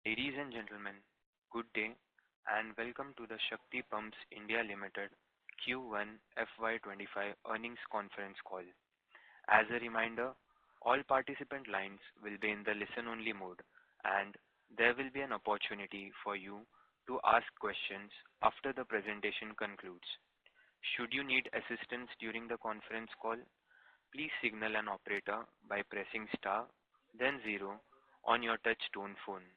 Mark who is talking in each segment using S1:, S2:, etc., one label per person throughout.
S1: Ladies and gentlemen, good day and welcome to the Shakti Pumps India Limited Q1 FY25 earnings conference call. As a reminder, all participant lines will be in the listen-only mode, and there will be an opportunity for you to ask questions after the presentation concludes. Should you need assistance during the conference call, please signal an operator by pressing star, then zero on your touch-tone phone.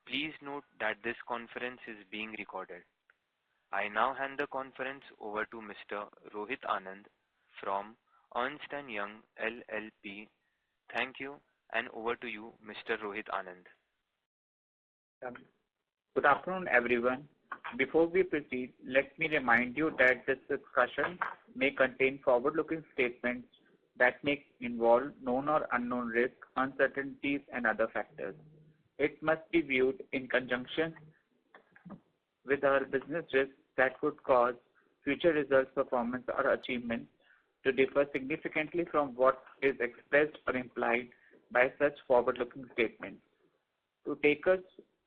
S1: Please note that this conference is being recorded. I now hand the conference over to Mr. Rohit Anand from Ernst & Young LLP. Thank you, and over to you, Mr. Rohit Anand.
S2: Good afternoon, everyone. Before we proceed, let me remind you that this discussion may contain forward-looking statements that may involve known or unknown risks, uncertainties, and other factors. It must be viewed in conjunction with our business risks that could cause future results, performance, or achievements to differ significantly from what is expressed or implied by such forward-looking statements. To take us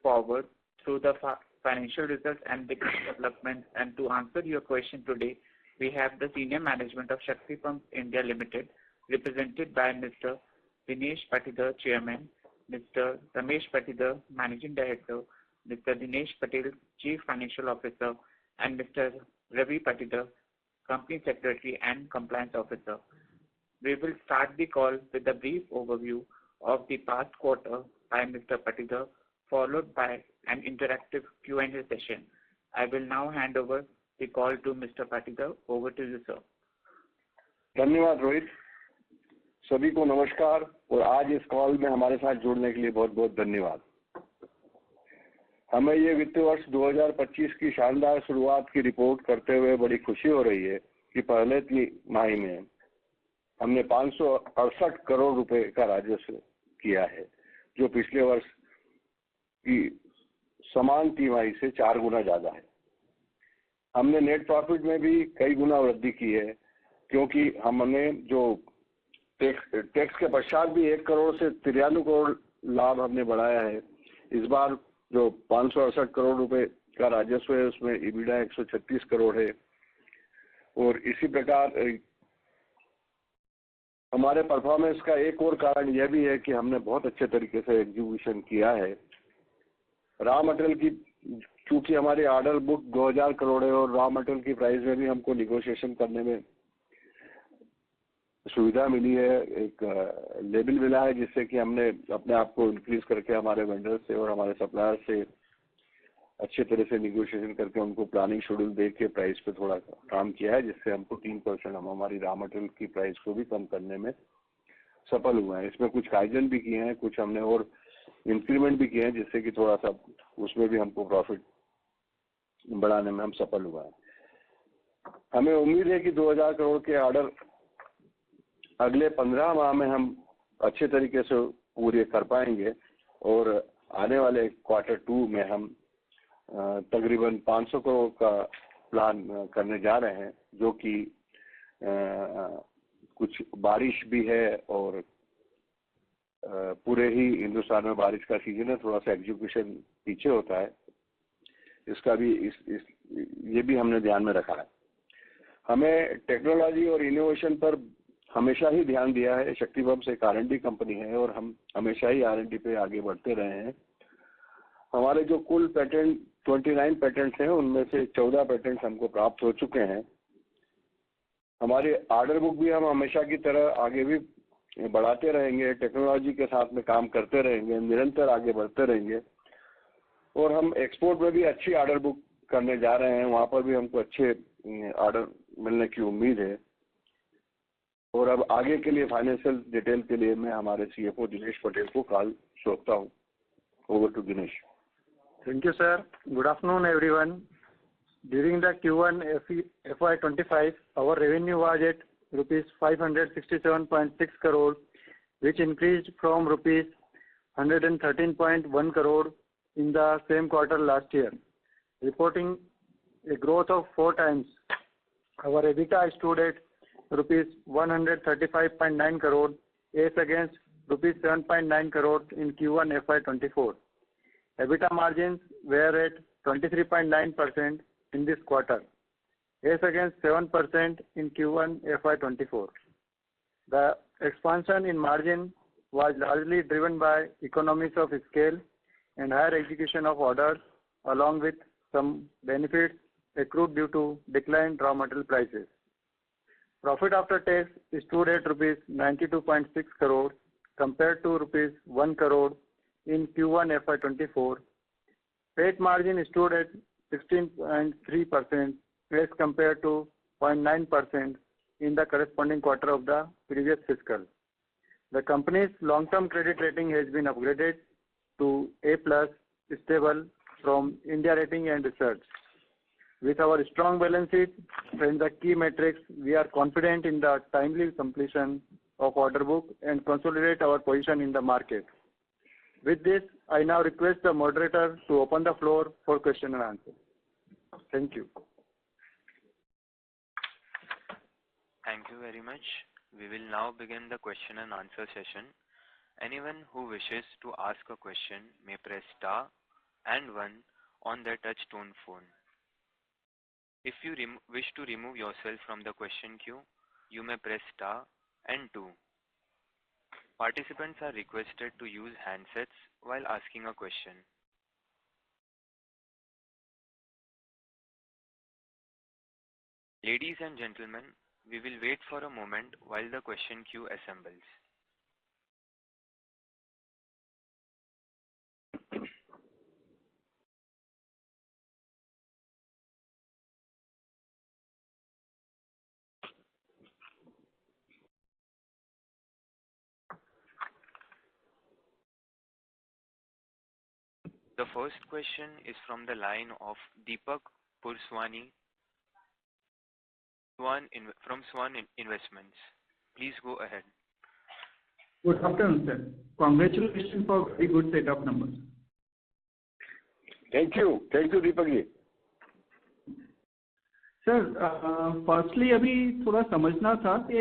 S2: forward through the financial results and business developments and to answer your question today, we have the senior management of Shakti Pumps India Limited, represented by Mr. Dinesh Patidar, Chairman, Mr. Ramesh Patidar, Managing Director, Mr. Dinesh Patel, Chief Financial Officer, and Mr. Ravi Patidar, Company Secretary and Compliance Officer. We will start the call with a brief overview of the past quarter by Mr. Patidar, followed by an interactive Q&A session. I will now hand over the call to Mr. Patidar. Over to you, sir.
S3: धन्यवाद रोहित, सभी को नमस्कार और आज इस call में हमारे साथ जुड़ने के लिए बहुत बहुत धन्यवाद। हमें ये वित्त वर्ष 2025 की शानदार शुरुआत की रिपोर्ट करते हुए बड़ी खुशी हो रही है कि पहले तिमाही में हमने 568 करोड़ रुपए का राजस्व किया है, जो पिछले वर्ष की समान तिमाही से 4 गुना ज्यादा है। हमने नेट प्रॉफिट में भी कई गुना वृद्धि की है, क्योंकि हमने जो टैक्स के पश्चात भी 1 करोड़ से 93 करोड़ लाभ हमने बढ़ाया है। इस बार जो 568 करोड़ रुपए का राजस्व है, उसमें EBITDA 136 करोड़ है। और इसी प्रकार हमारे परफॉर्मेंस का एक और कारण यह भी है कि हमने बहुत अच्छे तरीके से एग्जीक्यूशन किया है। रॉ मटेरियल की, चूंकि हमारी ऑर्डर बुक 2000 करोड़ है और रॉ मटेरियल की प्राइस में भी हमको निगोशिएशन करने में सुविधा मिली है, एक लेवल मिला है, जिससे कि हमने अपने आप को इंक्रीज करके हमारे वेंडर से और हमारे सप्लायर से अच्छे तरह से निगोशिएशन करके उनको प्लानिंग शेड्यूल दे के प्राइस पे थोड़ा काम किया है, जिससे हमको 3% हम हमारी रॉ मटेरियल की प्राइस को भी कम करने में सफल हुए हैं। इसमें कुछ काइजन भी किए हैं, कुछ हमने और इंक्रीमेंट भी किए हैं, जिससे कि थोड़ा सा उसमें भी हमको प्रॉफिट बढ़ाने में हम सफल हुआ है। हमें उम्मीद है कि 2000 करोड़ के ऑर्डर अगले 15 माह में हम अच्छे तरीके से पूरे कर पाएंगे और आने वाले क्वार्टर 2 में हम तकरीबन 500 करोड़ का प्लान करने जा रहे हैं, जो कि कुछ बारिश भी है और पूरे ही हिंदुस्तान में बारिश का सीजन है, थोड़ा सा एग्जीक्यूशन पीछे होता है, इसका भी ये भी हमने ध्यान में रखा है। हमें टेक्नोलॉजी और इनोवेशन पर हमेशा ही ध्यान दिया है। शक्ति पम्प्स एक R&D कंपनी है और हम हमेशा ही R&D पे आगे बढ़ते रहे हैं। हमारे जो कुल पेटेंट 29 पेटेंट्स हैं, उनमें से 14 पेटेंट्स हमको प्राप्त हो चुके हैं। हमारी ऑर्डर बुक भी हम हमेशा की तरह आगे भी बढ़ाते रहेंगे, टेक्नोलॉजी के साथ में काम करते रहेंगे, निरंतर आगे बढ़ते रहेंगे और हम एक्सपोर्ट में भी अच्छी ऑर्डर बुक करने जा रहे हैं। वहाँ पर भी हमको अच्छे ऑर्डर मिलने की उम्मीद है। और अब आगे के लिए फाइनेंशियल डिटेल के लिए मैं हमारे CFO दिनेश पटेल को कॉल सौंपता हूँ। Over to Dinesh.
S4: Thank you, sir. Good afternoon, everyone. During the Q1 FY25, our revenue was at rupees 567.6 crore, which increased from rupees 113.1 crore in the same quarter last year, reporting a growth of 4 times. Our EBITDA stood at rupees 135.9 crore as against rupees 7.9 crore in Q1 FY24. EBITDA margins were at 23.9% in this quarter, as against 7% in Q1 FY24. The expansion in margin was largely driven by economies of scale and higher execution of orders, along with some benefits accrued due to declined raw material prices. Profit after tax stood at rupees 92.6 crore compared to rupees 1 crore in Q1 FY24. PAT margin stood at 16.3% as compared to 0.9% in the corresponding quarter of the previous fiscal. The company's long-term credit rating has been upgraded to A+ stable from India Rating and Research. With our strong balance sheet and the key metrics, we are confident in the timely completion of order book and consolidate our position in the market. With this, I now request the moderator to open the floor for question and answer. Thank you.
S1: Thank you very much. We will now begin the question and answer session. Anyone who wishes to ask a question may press star and 1 on their touch-tone phone. If you wish to remove yourself from the question queue, you may press star and 2. Participants are requested to use handsets while asking a question. Ladies and gentlemen, we will wait for a moment while the question queue assembles. The first question is from the line of Deepak Purswani from Swan Investments. Please go ahead.
S5: Good afternoon, sir. Congratulations for very good set of numbers.
S3: Thank you, Deepak ji.
S5: Sir firstly अभी थोड़ा समझना था कि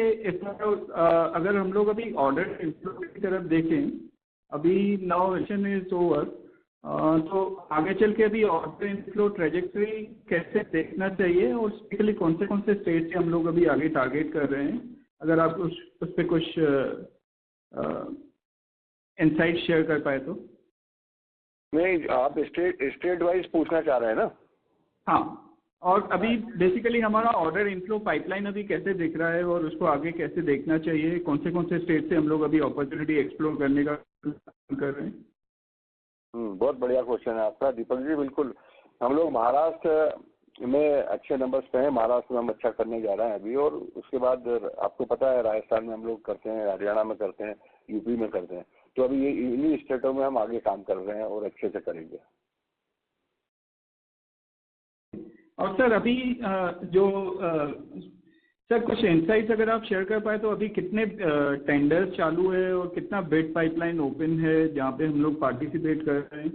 S5: अगर हम लोग अभी order inflow की तरफ देखें, अभी नाउ सेशन इज ओवर, तो आगे चल के अभी ऑर्डर इनफ्लो ट्रेजेक्टरी कैसे देखना चाहिए और स्पेशली कौन से स्टेट से हम लोग अभी आगे टारगेट कर रहे हैं, अगर आप उस पर कुछ इनसाइट शेयर कर पाए तो।
S3: नहीं, आप स्टेट वाइज पूछना चाह रहे हैं ना?
S5: हाँ, और अभी बेसिकली हमारा ऑर्डर इनफ्लो पाइपलाइन अभी कैसे दिख रहा है और उसको आगे कैसे देखना चाहिए, कौन से स्टेट से हम लोग अभी अपॉर्चुनिटी एक्सप्लोर करने का कर रहे हैं।
S3: बहुत बढ़िया क्वेश्चन है आपका दीपक जी। बिल्कुल, हम लोग महाराष्ट्र में अच्छे नंबर्स पे हैं, महाराष्ट्र में हम अच्छा करने जा रहे हैं अभी, और उसके बाद आपको पता है राजस्थान में हम लोग करते हैं, हरियाणा में करते हैं, यूपी में करते हैं, तो अभी ये इन्हीं स्टेटों में हम आगे काम कर रहे हैं और अच्छे से करेंगे।
S5: और सर अभी जो सर कुछ इनसाइट्स अगर आप शेयर कर पाए तो अभी कितने टेंडर्स चालू है और कितना बिड पाइपलाइन ओपन है जहाँ पे हम लोग पार्टिसिपेट कर रहे हैं।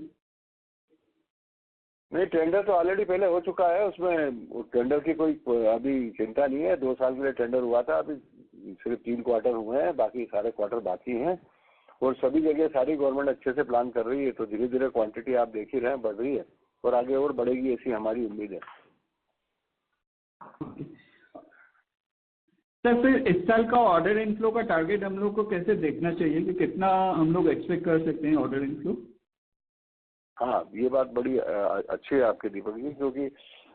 S3: नहीं, टेंडर तो ऑलरेडी पहले हो चुका है, उसमें टेंडर की कोई अभी चिंता नहीं है। 2 साल के लिए टेंडर हुआ था, अभी सिर्फ 3 क्वार्टर हुए हैं, बाकी सारे क्वार्टर बाकी हैं, और सभी जगह सारी गवर्नमेंट अच्छे से प्लान कर रही है, तो धीरे धीरे क्वांटिटी आप देख ही रहे हैं बढ़ रही है और आगे और बढ़ेगी, ऐसी हमारी उम्मीद है।
S5: सर फिर इस साल का ऑर्डर इनफ्लो का टारगेट हम लोग को कैसे देखना चाहिए कि कितना हम लोग एक्सपेक्ट कर सकते हैं ऑर्डर इनफ्लो।
S3: हाँ, ये बात बड़ी अच्छी है आपके दीपक जी, क्योंकि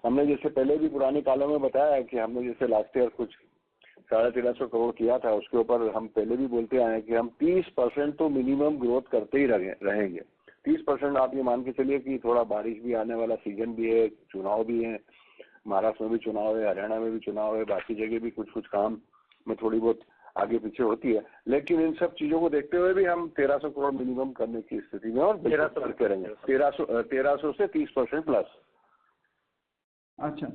S3: हमने जैसे पहले भी पुराने कालों में बताया कि हमने जैसे लास्ट ईयर कुछ 1350 करोड़ किया था, उसके ऊपर हम पहले भी बोलते आए हैं कि हम 30% तो मिनिमम ग्रोथ करते ही रहेंगे। 30% आप ये मान के चलिए कि थोड़ा बारिश भी आने वाला सीजन भी है, चुनाव भी है, महाराष्ट्र में भी चुनाव है, हरियाणा में भी चुनाव है, बाकी जगह भी कुछ काम में थोड़ी बहुत आगे पीछे होती है, लेकिन इन सब चीजों को देखते हुए भी हम 1300 करोड़ मिनिमम करने की स्थिति में और 1300 करके रहेंगे। 1300 से 30% प्लस।
S5: अच्छा,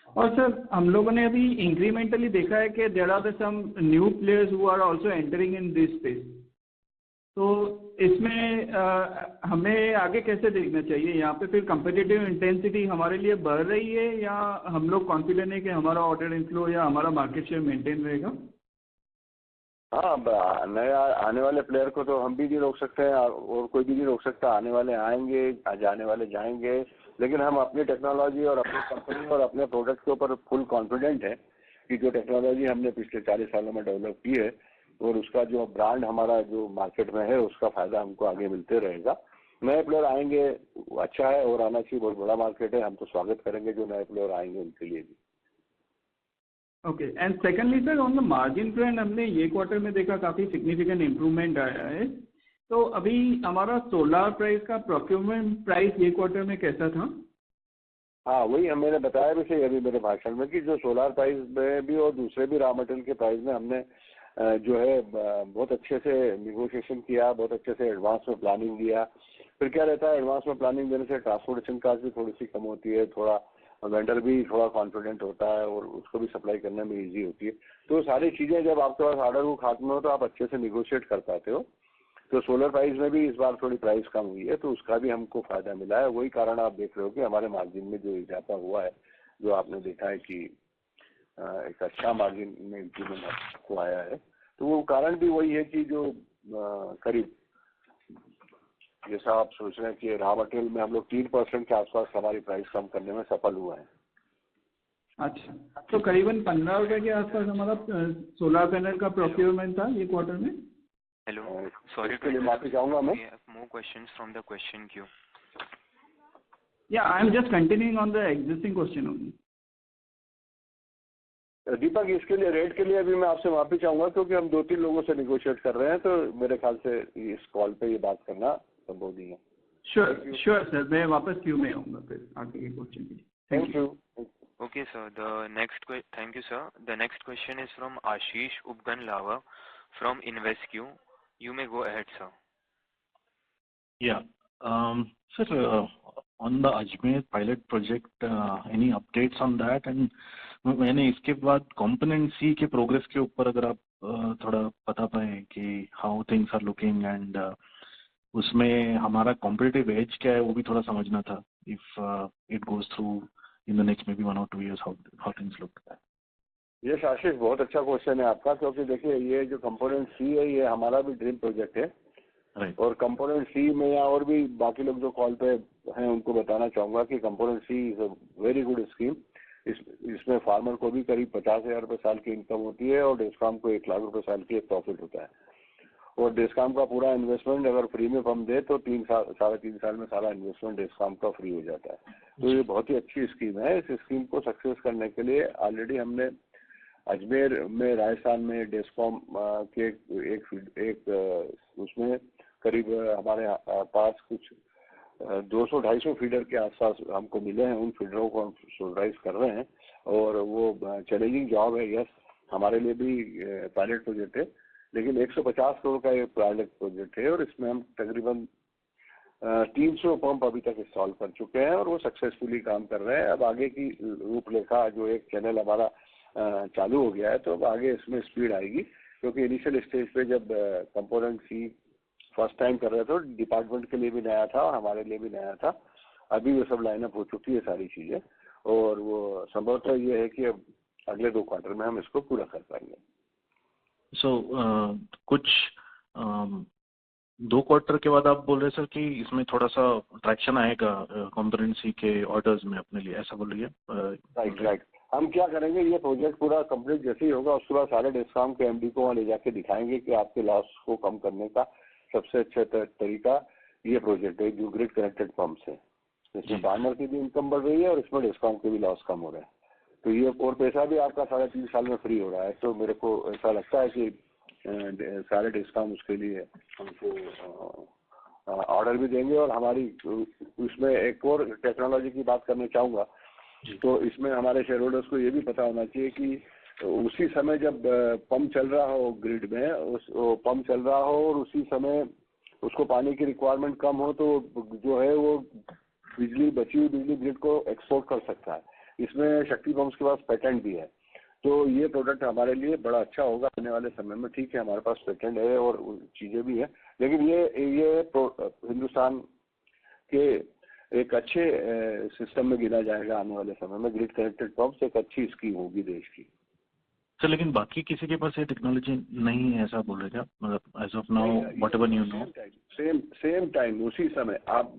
S5: और सर हम लोगों ने अभी इंक्रीमेंटली देखा है कि there are some new players who are also entering in this space, तो इसमें हमें आगे कैसे देखना चाहिए, यहाँ पे फिर कम्पिटिटिव इंटेंसिटी हमारे लिए बढ़ रही है या हम लोग कॉन्फिडेंट है कि हमारा ऑर्डर इनफ्लो या हमारा मार्केट शेयर मेंटेन रहेगा।
S3: हाँ, नए आने वाले प्लेयर को तो हम भी नहीं रोक सकते हैं और कोई भी नहीं रोक सकता। आने वाले आएंगे, जाने वाले जाएंगे, लेकिन हम अपनी टेक्नोलॉजी और अपनी कंपनी और अपने प्रोडक्ट के ऊपर फुल कॉन्फिडेंट है कि जो टेक्नोलॉजी हमने पिछले 40 सालों में डेवलप की है और उसका जो ब्रांड हमारा जो मार्केट में है उसका फायदा हमको आगे मिलते रहेगा। नए प्लेयर आएंगे, अच्छा है, और आना चाहिए, बहुत बड़ा मार्केट है, हम तो स्वागत करेंगे जो नए प्लेयर आएंगे उनके लिए भी।
S5: Okay, and secondly sir, on the margin front हमने ये क्वार्टर में देखा काफ़ी सिग्निफिकेंट इम्प्रूवमेंट आया है। तो अभी हमारा सोलार प्राइस का प्रोक्योरमेंट प्राइस ये क्वार्टर में कैसा था?
S3: हाँ, वही मैंने बताया भी सही अभी मेरे भाषण में कि जो सोलार प्राइस में भी और दूसरे भी रॉ मटेरियल के प्राइस में हमने जो है बहुत अच्छे से निगोशिएशन किया, बहुत अच्छे से एडवांस में प्लानिंग दिया। फिर क्या रहता है, एडवांस में प्लानिंग देने से ट्रांसपोर्टेशन कास्ट भी थोड़ी सी कम होती है, थोड़ा वेंडर भी थोड़ा कॉन्फिडेंट होता है और उसको भी सप्लाई करने में इजी होती है। तो सारी चीज़ें जब आपके पास ऑर्डर बुक हाथ में हो तो आप अच्छे से निगोशिएट कर पाते हो। तो सोलर प्राइस में भी इस बार थोड़ी प्राइस कम हुई है, तो उसका भी हमको फायदा मिला है। वही कारण आप देख रहे हो कि हमारे मार्जिन में जो इजाफा हुआ है, जो आपने देखा है कि एक अच्छा मार्जिन में इम्प्रूवमेंट आपको आया है। तो वो कारण भी वही है कि जो करीब जैसा आप सोच रहे हैं कि रॉ मटेरियल में हम लोग 3% के आसपास हमारी प्राइस कम करने में सफल हुआ है।
S5: अच्छा, तो करीबन 15 रुपये के आसपास हमारा सोलर पैनल का प्रोक्योरमेंट था ये क्वार्टर में।
S1: Hello, sorry
S3: इसके लिए माफी चाहूंगा मैं।
S1: we have more questions from the question queue.
S5: Yeah, I am just continuing on the existing question only.
S3: दीपक, इसके लिए रेट के लिए अभी मैं आपसे माफी चाहूंगा क्योंकि हम 2-3 लोगों से निगोशिएट कर रहे हैं, तो मेरे ख्याल से इस कॉल पे ये बात करना संभव नहीं है।
S5: श्योर सर, मैं वापस क्यू में आऊँगा फिर आगे के क्वेश्चन के लिए।
S3: Thank you.
S1: Okay, sir. Thank you, sir. The next question is from Ashish Ubganlava from InvestQ. You may go ahead, sir.
S6: Yeah. Sir, on the Ajmer pilot project, any updates on that? And मैंने इसके बाद component C के progress के ऊपर अगर आप थोड़ा बता पाएं कि how things are looking and उसमें हमारा competitive edge क्या है वो भी थोड़ा समझना था। If it goes through in the next maybe 1 or 2 years, how things look.
S3: ये आशीष, बहुत अच्छा क्वेश्चन है आपका, क्योंकि देखिए ये जो कंपोनेंट सी है ये हमारा भी ड्रीम प्रोजेक्ट है।
S6: Right.
S3: और कंपोनेंट सी में या और भी बाकी लोग जो कॉल पे हैं उनको बताना चाहूंगा कि component c is a very good scheme. इसमें फार्मर को भी करीब 50,000 रुपये साल की इनकम होती है और डिस्काउंट को 1 लाख रुपये साल की एक प्रॉफिट होता है। और डिस्काउंट का पूरा इन्वेस्टमेंट अगर फ्री में पंप दे तो 3-3.5 साल में सारा इन्वेस्टमेंट डिस्काउंट का फ्री हो जाता है। तो ये बहुत ही अच्छी स्कीम है। इस स्कीम को सक्सेस करने के लिए ऑलरेडी हमने अजमेर में, राजस्थान में डेस्कॉम के एक उसमें करीब हमारे पास कुछ 200-250 फीडर के आसपास हमको मिले हैं। उन फीडरों को हम सोलराइज कर रहे हैं और वो चैलेंजिंग जॉब है। यस, हमारे लिए भी पायलट प्रोजेक्ट है, लेकिन 150 करोड़ का ये पायलट प्रोजेक्ट है और इसमें हम तकरीबन 300 पंप अभी तक इंस्टॉल कर चुके हैं और वो सक्सेसफुली काम कर रहे हैं। अब आगे की रूपरेखा, जो एक चैनल हमारा चालू हो गया है, तो अब आगे इसमें स्पीड आएगी, क्योंकि इनिशियल स्टेज पे जब कंपोनेंट सी फर्स्ट टाइम कर रहे थे, डिपार्टमेंट के लिए भी नया था और हमारे लिए भी नया था। अभी वो सब लाइनअप हो चुकी है सारी चीजें, और वो संभवतः ये है कि अब अगले 2 क्वार्टर में हम इसको पूरा कर पाएंगे।
S6: कुछ 2 क्वार्टर के बाद आप बोल रहे सर कि इसमें थोड़ा सा ट्रैक्शन आएगा कंपोनेंट सी के ऑर्डर्स में अपने लिए, ऐसा बोल रही है?
S3: राइट। हम क्या करेंगे, ये प्रोजेक्ट पूरा कंप्लीट जैसे ही होगा उसके बाद सारे डिस्काउंट के एमडी को वहाँ ले जाके दिखाएंगे कि आपके लॉस को कम करने का सबसे अच्छा तरीका ये प्रोजेक्ट है, जो ग्रिड कनेक्टेड पंप्स है। इसमें फार्मर की भी इनकम बढ़ रही है और इसमें डिस्काउंट के भी लॉस कम हो रहा है। तो ये और पैसा भी आपका 3.5 साल में फ्री हो रहा है। तो मेरे को ऐसा लगता है कि सारे डिस्काउंट उसके लिए हमको ऑर्डर भी देंगे। और हमारी उसमें एक और टेक्नोलॉजी की बात करना चाहूँगा, तो इसमें हमारे शेयर होल्डर्स को ये भी पता होना चाहिए कि उसी समय जब पंप चल रहा हो ग्रिड में, पंप चल रहा हो और उसी समय उसको पानी की रिक्वायरमेंट कम हो, तो जो है वो बिजली, बची हुई बिजली ग्रिड को एक्सपोर्ट कर सकता है। इसमें शक्ति पंप्स के पास पेटेंट भी है, तो ये प्रोडक्ट हमारे लिए बड़ा अच्छा होगा आने वाले समय में। ठीक है, हमारे पास पेटेंट है और चीज़ें भी है, लेकिन ये हिंदुस्तान के एक अच्छे सिस्टम में गिना जाएगा आने वाले समय में। ग्रिड कनेक्टेड पंप्स एक अच्छी स्कीम होगी देश की।
S6: सर लेकिन बाकी किसी के पास ये टेक्नोलॉजी नहीं है ऐसा बोल रहे क्या, मतलब as of now whatever you know?
S3: Same time उसी समय आप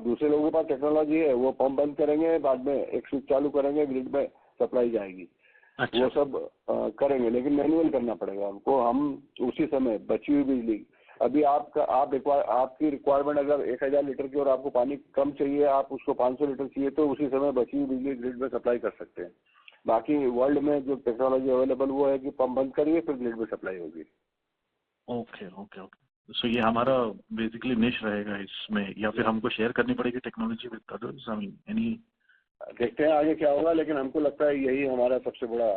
S3: दूसरे लोगों के पास टेक्नोलॉजी है, वो पंप बंद करेंगे, बाद में एक स्विच चालू करेंगे, ग्रिड में सप्लाई जाएगी।
S6: अच्छा।
S3: वो सब करेंगे, लेकिन मैनुअल करना पड़ेगा हमको। हम उसी समय बची हुई बिजली, अभी आपकी रिक्वायरमेंट अगर 1000 लीटर की और आपको पानी कम चाहिए, आप उसको 500 लीटर चाहिए, तो उसी समय बची हुई बिजली ग्रिड में सप्लाई कर सकते हैं। बाकी वर्ल्ड में जो टेक्नोलॉजी अवेलेबल वो है कि पंप बंद करिए फिर ग्रिड में सप्लाई होगी।
S6: ओके ओके ओके, सो ये हमारा बेसिकली निश रहेगा इसमें, या फिर हमको शेयर करनी पड़ेगी technology with others? I mean any,
S3: देखते हैं आगे क्या होगा, लेकिन हमको लगता है यही हमारा सबसे बड़ा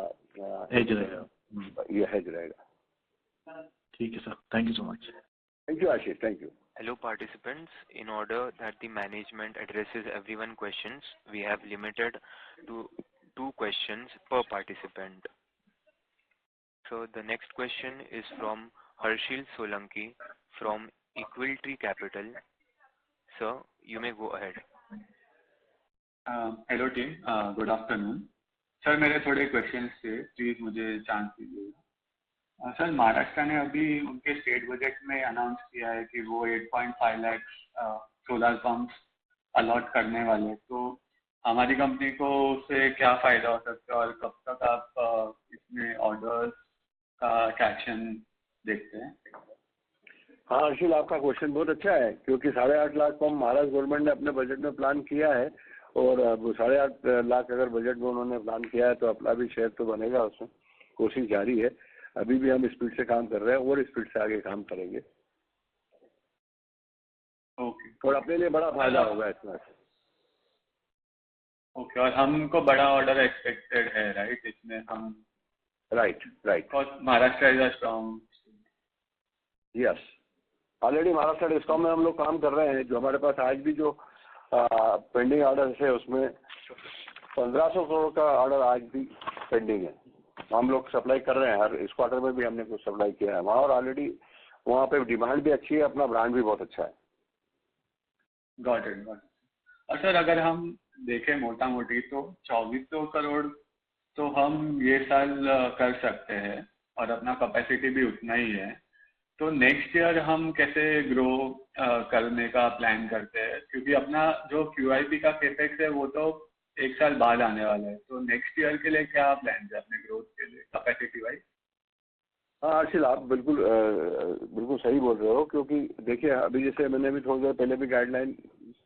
S6: एज रहेगा।
S3: ये हेज रहेगा।
S6: ठीक है sir, thank you so much.
S3: Thank you Ashish, thank you.
S1: Hello participants, in order that the management addresses everyone's questions, we have limited to 2 questions per participant. So the next question is from Harshil Solanki from Equity Capital. Sir, you may go ahead.
S7: Hello team, good afternoon sir. मेरे थोड़े questions थे, please मुझे chance दीजिएगा। Sir, Maharashtra ने अभी उनके state budget में announce किया है कि वो 8.5 लाख सोलर पंप्स अलॉट करने वाले, तो हमारी कंपनी को उससे क्या फ़ायदा हो सकता है और कब तक आप इसमें ऑर्डर्स का ट्रैक्शन देखते हैं?
S3: हाँ हर्षिल, आपका क्वेश्चन बहुत अच्छा है, क्योंकि 8.5 लाख पंप महाराष्ट्र गवर्नमेंट ने अपने बजट में प्लान किया है, और 8.5 लाख अगर बजट में उन्होंने प्लान किया है तो अपना भी शेयर तो बनेगा उसमें। कोशिश जारी है, अभी भी हम स्पीड से काम कर रहे हैं और स्पीड से आगे काम करेंगे।
S7: ओके।
S3: और अपने लिए बड़ा फायदा होगा इसमें।
S7: ओके, और हमको बड़ा ऑर्डर एक्सपेक्टेड है, राइट? इसमें हम
S3: राइट
S7: और Maharashtra is a strong.
S3: Yes, already Maharashtra discom में हम लोग काम कर रहे हैं। जो हमारे पास आज भी जो पेंडिंग ऑर्डर है उसमें 1500 करोड़ का ऑर्डर आज भी पेंडिंग है, हम लोग सप्लाई कर रहे हैं। हर इस क्वार्टर में भी हमने कुछ सप्लाई किया है वहाँ, और ऑलरेडी वहाँ पे डिमांड भी अच्छी है, अपना ब्रांड भी बहुत अच्छा है।
S7: Got it. और सर, अगर हम देखें मोटा मोटी तो 2400 करोड़ तो हम ये साल कर सकते हैं, और अपना कैपेसिटी भी उतना ही है। तो नेक्स्ट ईयर हम कैसे ग्रो करने का प्लान करते हैं? क्योंकि अपना जो QIP का केपेक्स है वो तो 1 साल बाद आने वाला है, तो नेक्स्ट ईयर के लिए क्या प्लान है अपने ग्रोथ के लिए कैपेसिटी वाइज?
S3: हाँ हर्षिल, आप बिल्कुल सही बोल रहे हो, क्योंकि देखिए अभी जैसे मैंने भी थोड़ी देर पहले भी गाइडलाइन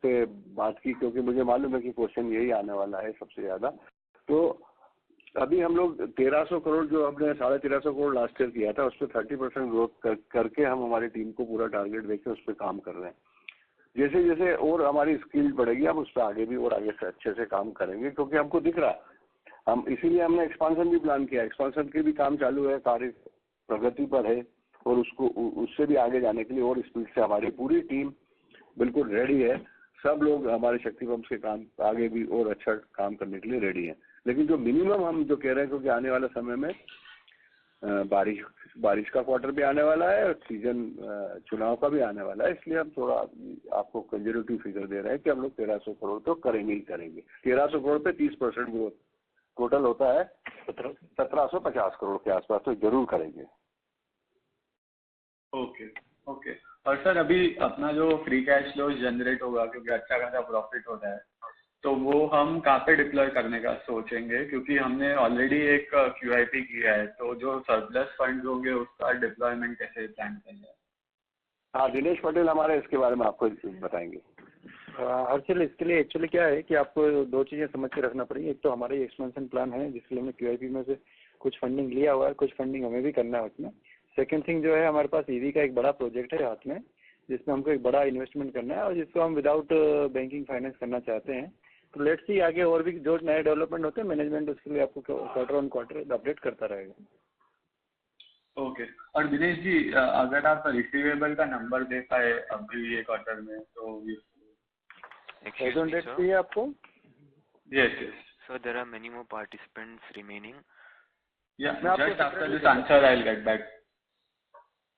S3: पे बात की, क्योंकि मुझे मालूम है कि क्वेश्चन यही आने वाला है सबसे ज़्यादा। तो अभी हम लोग 1300 करोड़ जो हमने 1350 करोड़ लास्ट ईयर किया था, उस पर 30% ग्रोथ करके हम हमारी टीम को पूरा टारगेट देके उस पर काम कर रहे हैं। जैसे जैसे और हमारी स्किल बढ़ेगी हम उस पर आगे भी और आगे से अच्छे से काम करेंगे, क्योंकि हमको दिख रहा, हम इसीलिए हमने एक्सपांशन भी प्लान किया। एक्सपांशन के भी काम चालू है, कार्य प्रगति पर है, और उससे भी आगे जाने के लिए और स्पीड से हमारी पूरी टीम बिल्कुल रेडी है। सब लोग हमारे शक्ति पंप के काम आगे भी और अच्छा काम करने के लिए रेडी है। लेकिन जो मिनिमम हम जो कह रहे हैं, क्योंकि आने वाले समय में बारिश का क्वार्टर भी आने वाला है और सीजन चुनाव का भी आने वाला है, इसलिए हम थोड़ा आपको कंजर्वेटिव फिगर दे रहे हैं कि हम लोग 1300 करोड़ तो करेंगे ही करेंगे। 1300 करोड़ पे 30% ग्रोथ टोटल होता है 1750 करोड़ के आसपास, तो जरूर करेंगे।
S7: ओके। और सर, अभी अपना जो फ्री कैश फ्लो जनरेट होगा, क्योंकि अच्छा खासा प्रॉफिट होता है, तो वो हम कहाँ पे डिप्लॉय करने का सोचेंगे? क्योंकि हमने ऑलरेडी एक QIP किया है, तो जो सरप्लस फंड्स होंगे उसका डिप्लॉयमेंट कैसे प्लान करना है?
S3: हाँ, दिनेश पटेल हमारे इसके बारे में आपको बताएंगे।
S4: हर्षिल, इसके लिए एक्चुअली क्या है कि आपको 2 चीज़ें समझ के रखना पड़ेगी। एक तो हमारा ये एक्सपेंशन प्लान है जिसके लिए हमने QIP में से कुछ फंडिंग लिया हुआ है, कुछ फंडिंग हमें भी करना है उसमें। सेकंड थिंग जो है, हमारे पास EV का एक बड़ा प्रोजेक्ट है हाथ में, जिसमें हमको एक बड़ा इन्वेस्टमेंट करना है और जिसको हम विदाउट बैंकिंग फाइनेंस करना चाहते हैं। तो लेट्स सी आगे और भी जो नए डेवलपमेंट होते हैं, मैनेजमेंट उसके लिए आपको क्वार्टर ऑन क्वार्टर अपडेट करता रहेगा।
S7: ओके। और दिनेश जी, अगर आप रिसीवेबल का नंबर दे पाए अभी ये क्वार्टर में तो
S4: चाहिए आपको?
S7: Yes.
S1: So there are many more participants remaining.
S7: Yeah, just after this answer I'll get back.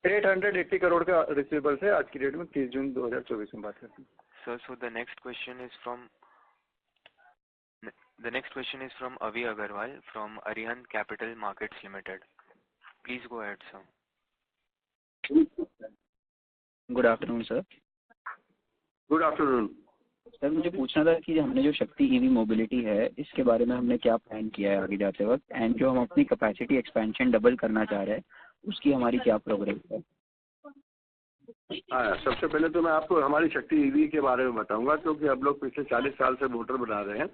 S4: 880 crore का रिसीवेबल्स है आज की डेट में, 30 जून 2024 में बात करते हैं।
S1: So the next question is from The next question is from Avi Agarwal from Arihant Capital Markets Limited. Please go ahead, sir.
S8: Good afternoon sir.
S3: Good afternoon.
S8: Sir मुझे पूछना था कि हमने जो शक्ति ईवी मोबिलिटी है इसके बारे में हमने क्या प्लान किया है आगे जाते वक्त, एंड जो हम अपनी कैपेसिटी एक्सपेंशन डबल करना चाह रहे हैं उसकी हमारी क्या प्रोग्रेस है?
S3: हाँ, सबसे पहले तो मैं आपको हमारी शक्ति ईवी के बारे में बताऊंगा, क्योंकि हम लोग पिछले 40 साल से मोटर बना रहे हैं।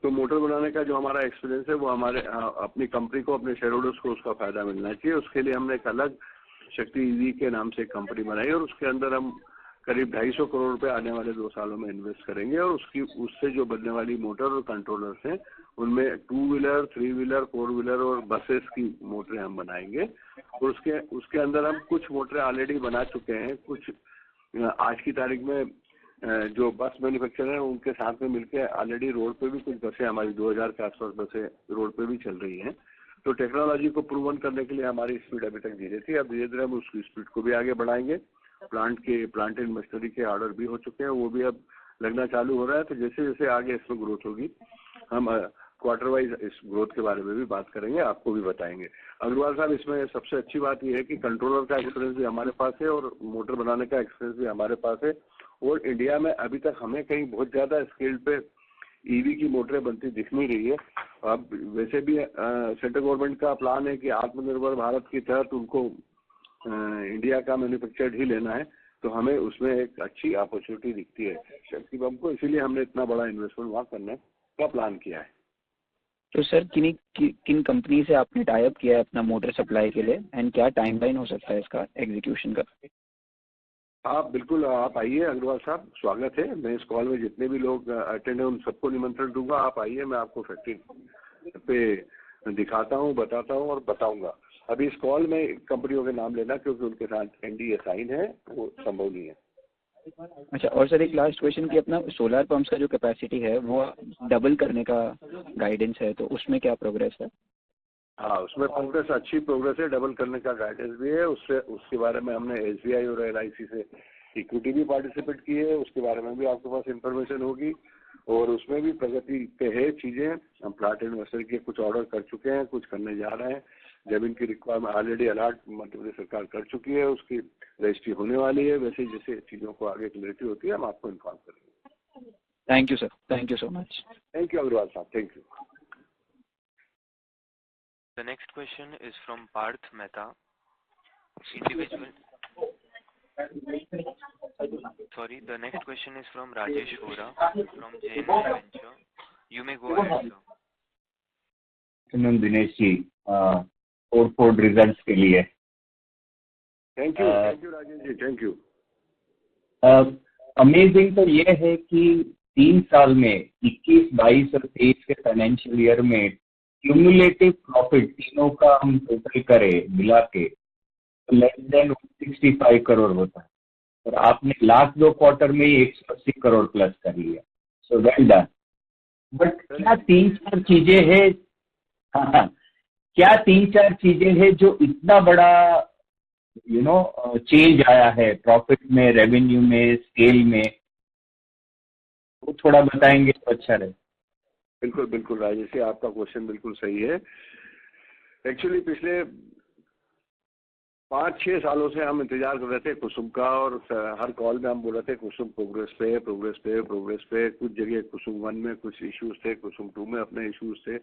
S3: तो मोटर बनाने का जो हमारा एक्सपीरियंस है वो हमारे अपनी कंपनी को, अपने शेयर होल्डर्स को उसका फायदा मिलना चाहिए। उसके लिए हमने एक अलग शक्ति ईवी के नाम से एक कंपनी बनाई और उसके अंदर हम करीब 250 करोड़ रुपए आने वाले 2 सालों में इन्वेस्ट करेंगे और उससे जो बनने वाली मोटर और कंट्रोलर्स हैं उनमें 2 व्हीलर, 3 व्हीलर, 4 व्हीलर और बसेस की मोटरें हम बनाएंगे। और उसके अंदर हम कुछ मोटरें ऑलरेडी बना चुके हैं। कुछ आज की तारीख में जो बस मैन्युफैक्चरर हैं उनके साथ में मिलकर ऑलरेडी रोड पे भी कुछ बसें हमारी 2000 के आसपास बसें रोड पे भी चल रही हैं। तो टेक्नोलॉजी को प्रूवन करने के लिए हमारी स्पीड अभी तक धीरे थी, अब धीरे धीरे हम उसकी स्पीड को भी आगे बढ़ाएंगे। प्लांट एंड मशीनरी के ऑर्डर भी हो चुके हैं, वो भी अब लगना चालू हो रहा है। तो जैसे जैसे आगे इसमें ग्रोथ होगी हम क्वार्टर वाइज इस ग्रोथ के बारे में भी बात करेंगे, आपको भी बताएंगे। अग्रवाल साहब, इसमें सबसे अच्छी बात यह है कि कंट्रोलर का एक्सपीरियंस भी हमारे पास है और मोटर बनाने का एक्सपीरियंस भी हमारे पास है। और इंडिया में अभी तक हमें कहीं बहुत ज्यादा स्केल पे ईवी की मोटरें बनती दिख नहीं रही है। अब वैसे भी सेंट्रल गवर्नमेंट का प्लान है कि आत्मनिर्भर भारत के तहत उनको इंडिया का मैन्युफैक्चर्ड ही लेना है, तो हमें उसमें एक अच्छी अपॉर्चुनिटी दिखती है शक्ति पंप को, इसीलिए हमने इतना बड़ा इन्वेस्टमेंट वहाँ करने का प्लान किया है।
S8: तो सर किन कंपनी से आपने टाई अप किया है अपना मोटर सप्लाई के लिए, एंड क्या टाइमलाइन हो सकता है इसका एग्जीक्यूशन का?
S3: आप बिल्कुल आप आइए अग्रवाल साहब, स्वागत है। मैं इस कॉल में जितने भी लोग अटेंड है उन सबको निमंत्रण दूंगा। आप आइए, मैं आपको फैक्ट्री पे दिखाता हूँ, बताता हूँ और बताऊंगा। अभी इस कॉल में कंपनियों के नाम लेना क्योंकि उनके साथ एनडीए साइन है, वो संभव नहीं है।
S8: अच्छा, और सर एक लास्ट क्वेश्चन कि अपना सोलर पंप्स का जो कैपेसिटी है वो डबल करने का गाइडेंस है, तो उसमें क्या प्रोग्रेस है?
S3: हाँ, उसमें प्रोग्रेस अच्छी प्रोग्रेस है, डबल करने का गाइडेंस भी है। उसके बारे में हमने एसबीआई और एलआईसी से इक्विटी भी पार्टिसिपेट की है, उसके बारे में भी आपके पास इंफॉर्मेशन होगी। और उसमें भी प्रगति पे है चीजें। हम प्लांट एंड मशीनरी के कुछ ऑर्डर कर चुके हैं, कुछ करने जा रहे हैं। जमीन की requirement already allot Madhya Pradesh सरकार कर चुकी है, उसकी रजिस्ट्री होने वाली है। वैसे जैसे चीजों को आगे क्लैरिटी होती है हम आपको इन्फॉर्म करेंगे।
S8: Thank you sir, thank you so much.
S3: Thank you Agarwal साहब, thank you.
S1: The next question is from Parth Mehta, individual. Sorry, the next question is from Rajesh Hora from Jain Venture. You may go ahead, sir.
S9: सुनन Dinesh ji, Ford results के लिए
S3: thank you Rajesh ji, thank you.
S9: Amazing तो ये है कि 3 साल में 21, 22 और 23 के फाइनेंशियल ईयर में क्यूमुलेटिव प्रॉफिट तीनों का हम टोटल करें मिला के तो लेस देन 65 करोड़ होता है, और आपने लास्ट 2 क्वार्टर में ही 180 करोड़ प्लस कर लिया। So well done. बट क्या 3-4 चीजें हैं, हाँ, क्या 3-4 चीजें हैं जो इतना बड़ा चेंज आया है प्रॉफिट में, रेवेन्यू में, स्केल में, वो थोड़ा बताएंगे तो अच्छा रहे।
S3: बिल्कुल बिल्कुल राजेश जी, आपका क्वेश्चन बिल्कुल सही है। एक्चुअली पिछले 5-6 सालों से हम इंतजार कर रहे थे कुसुम का, और हर कॉल में हम बोल रहे थे कुसुम प्रोग्रेस पे प्रोग्रेस पे प्रोग्रेस पे। कुछ जगह कुसुम 1 में कुछ इश्यूज थे, कुसुम 2 में अपने इश्यूज थे,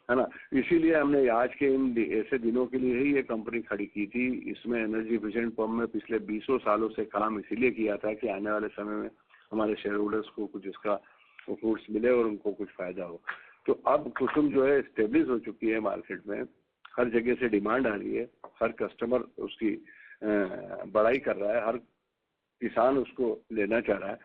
S3: है ना। इसीलिए हमने आज के इन ऐसे दिनों के लिए ही ये कंपनी खड़ी की थी। इसमें एनर्जी एफिशिएंट पंप में पिछले 20 सालों से काम इसीलिए किया था कि आने वाले समय में हमारे शेयर होल्डर्स को कुछ इसका फ्रूट्स मिले और उनको कुछ फायदा हो। तो अब कुसुम जो है स्टेब्लिश हो चुकी है मार्केट में, हर जगह से डिमांड आ रही है, हर कस्टमर उसकी बड़ाई कर रहा है, हर किसान उसको लेना चाह रहा है।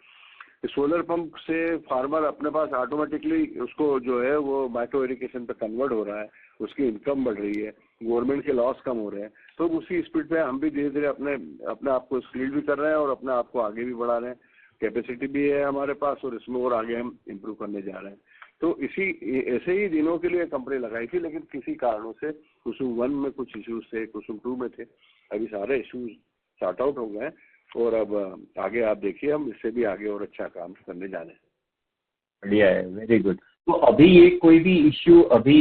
S3: सोलर पंप से फार्मर अपने पास ऑटोमेटिकली उसको जो है वो माइक्रो इरिगेशन पे कन्वर्ट हो रहा है, उसकी इनकम बढ़ रही है, गवर्नमेंट के लॉस कम हो रहे हैं। तो उसी स्पीड पे हम भी धीरे धीरे अपने आप को स्किल भी कर रहे हैं और अपने आप को आगे भी बढ़ा रहे हैं। कैपेसिटी भी है हमारे पास और इसमें और आगे हम इम्प्रूव करने जा रहे हैं। तो ऐसे ही दिनों के लिए कंपनी लगाई थी, लेकिन किसी कारणों से कुसुम 1 में कुछ इश्यूज थे, कुसुम 2 में थे। अभी सारे इश्यूज सॉर्ट आउट हो गए और अब आगे आप देखिए हम इससे भी आगे और अच्छा काम करने जाने हैं।
S9: बढ़िया है, वेरी गुड। तो अभी ये कोई भी इश्यू, अभी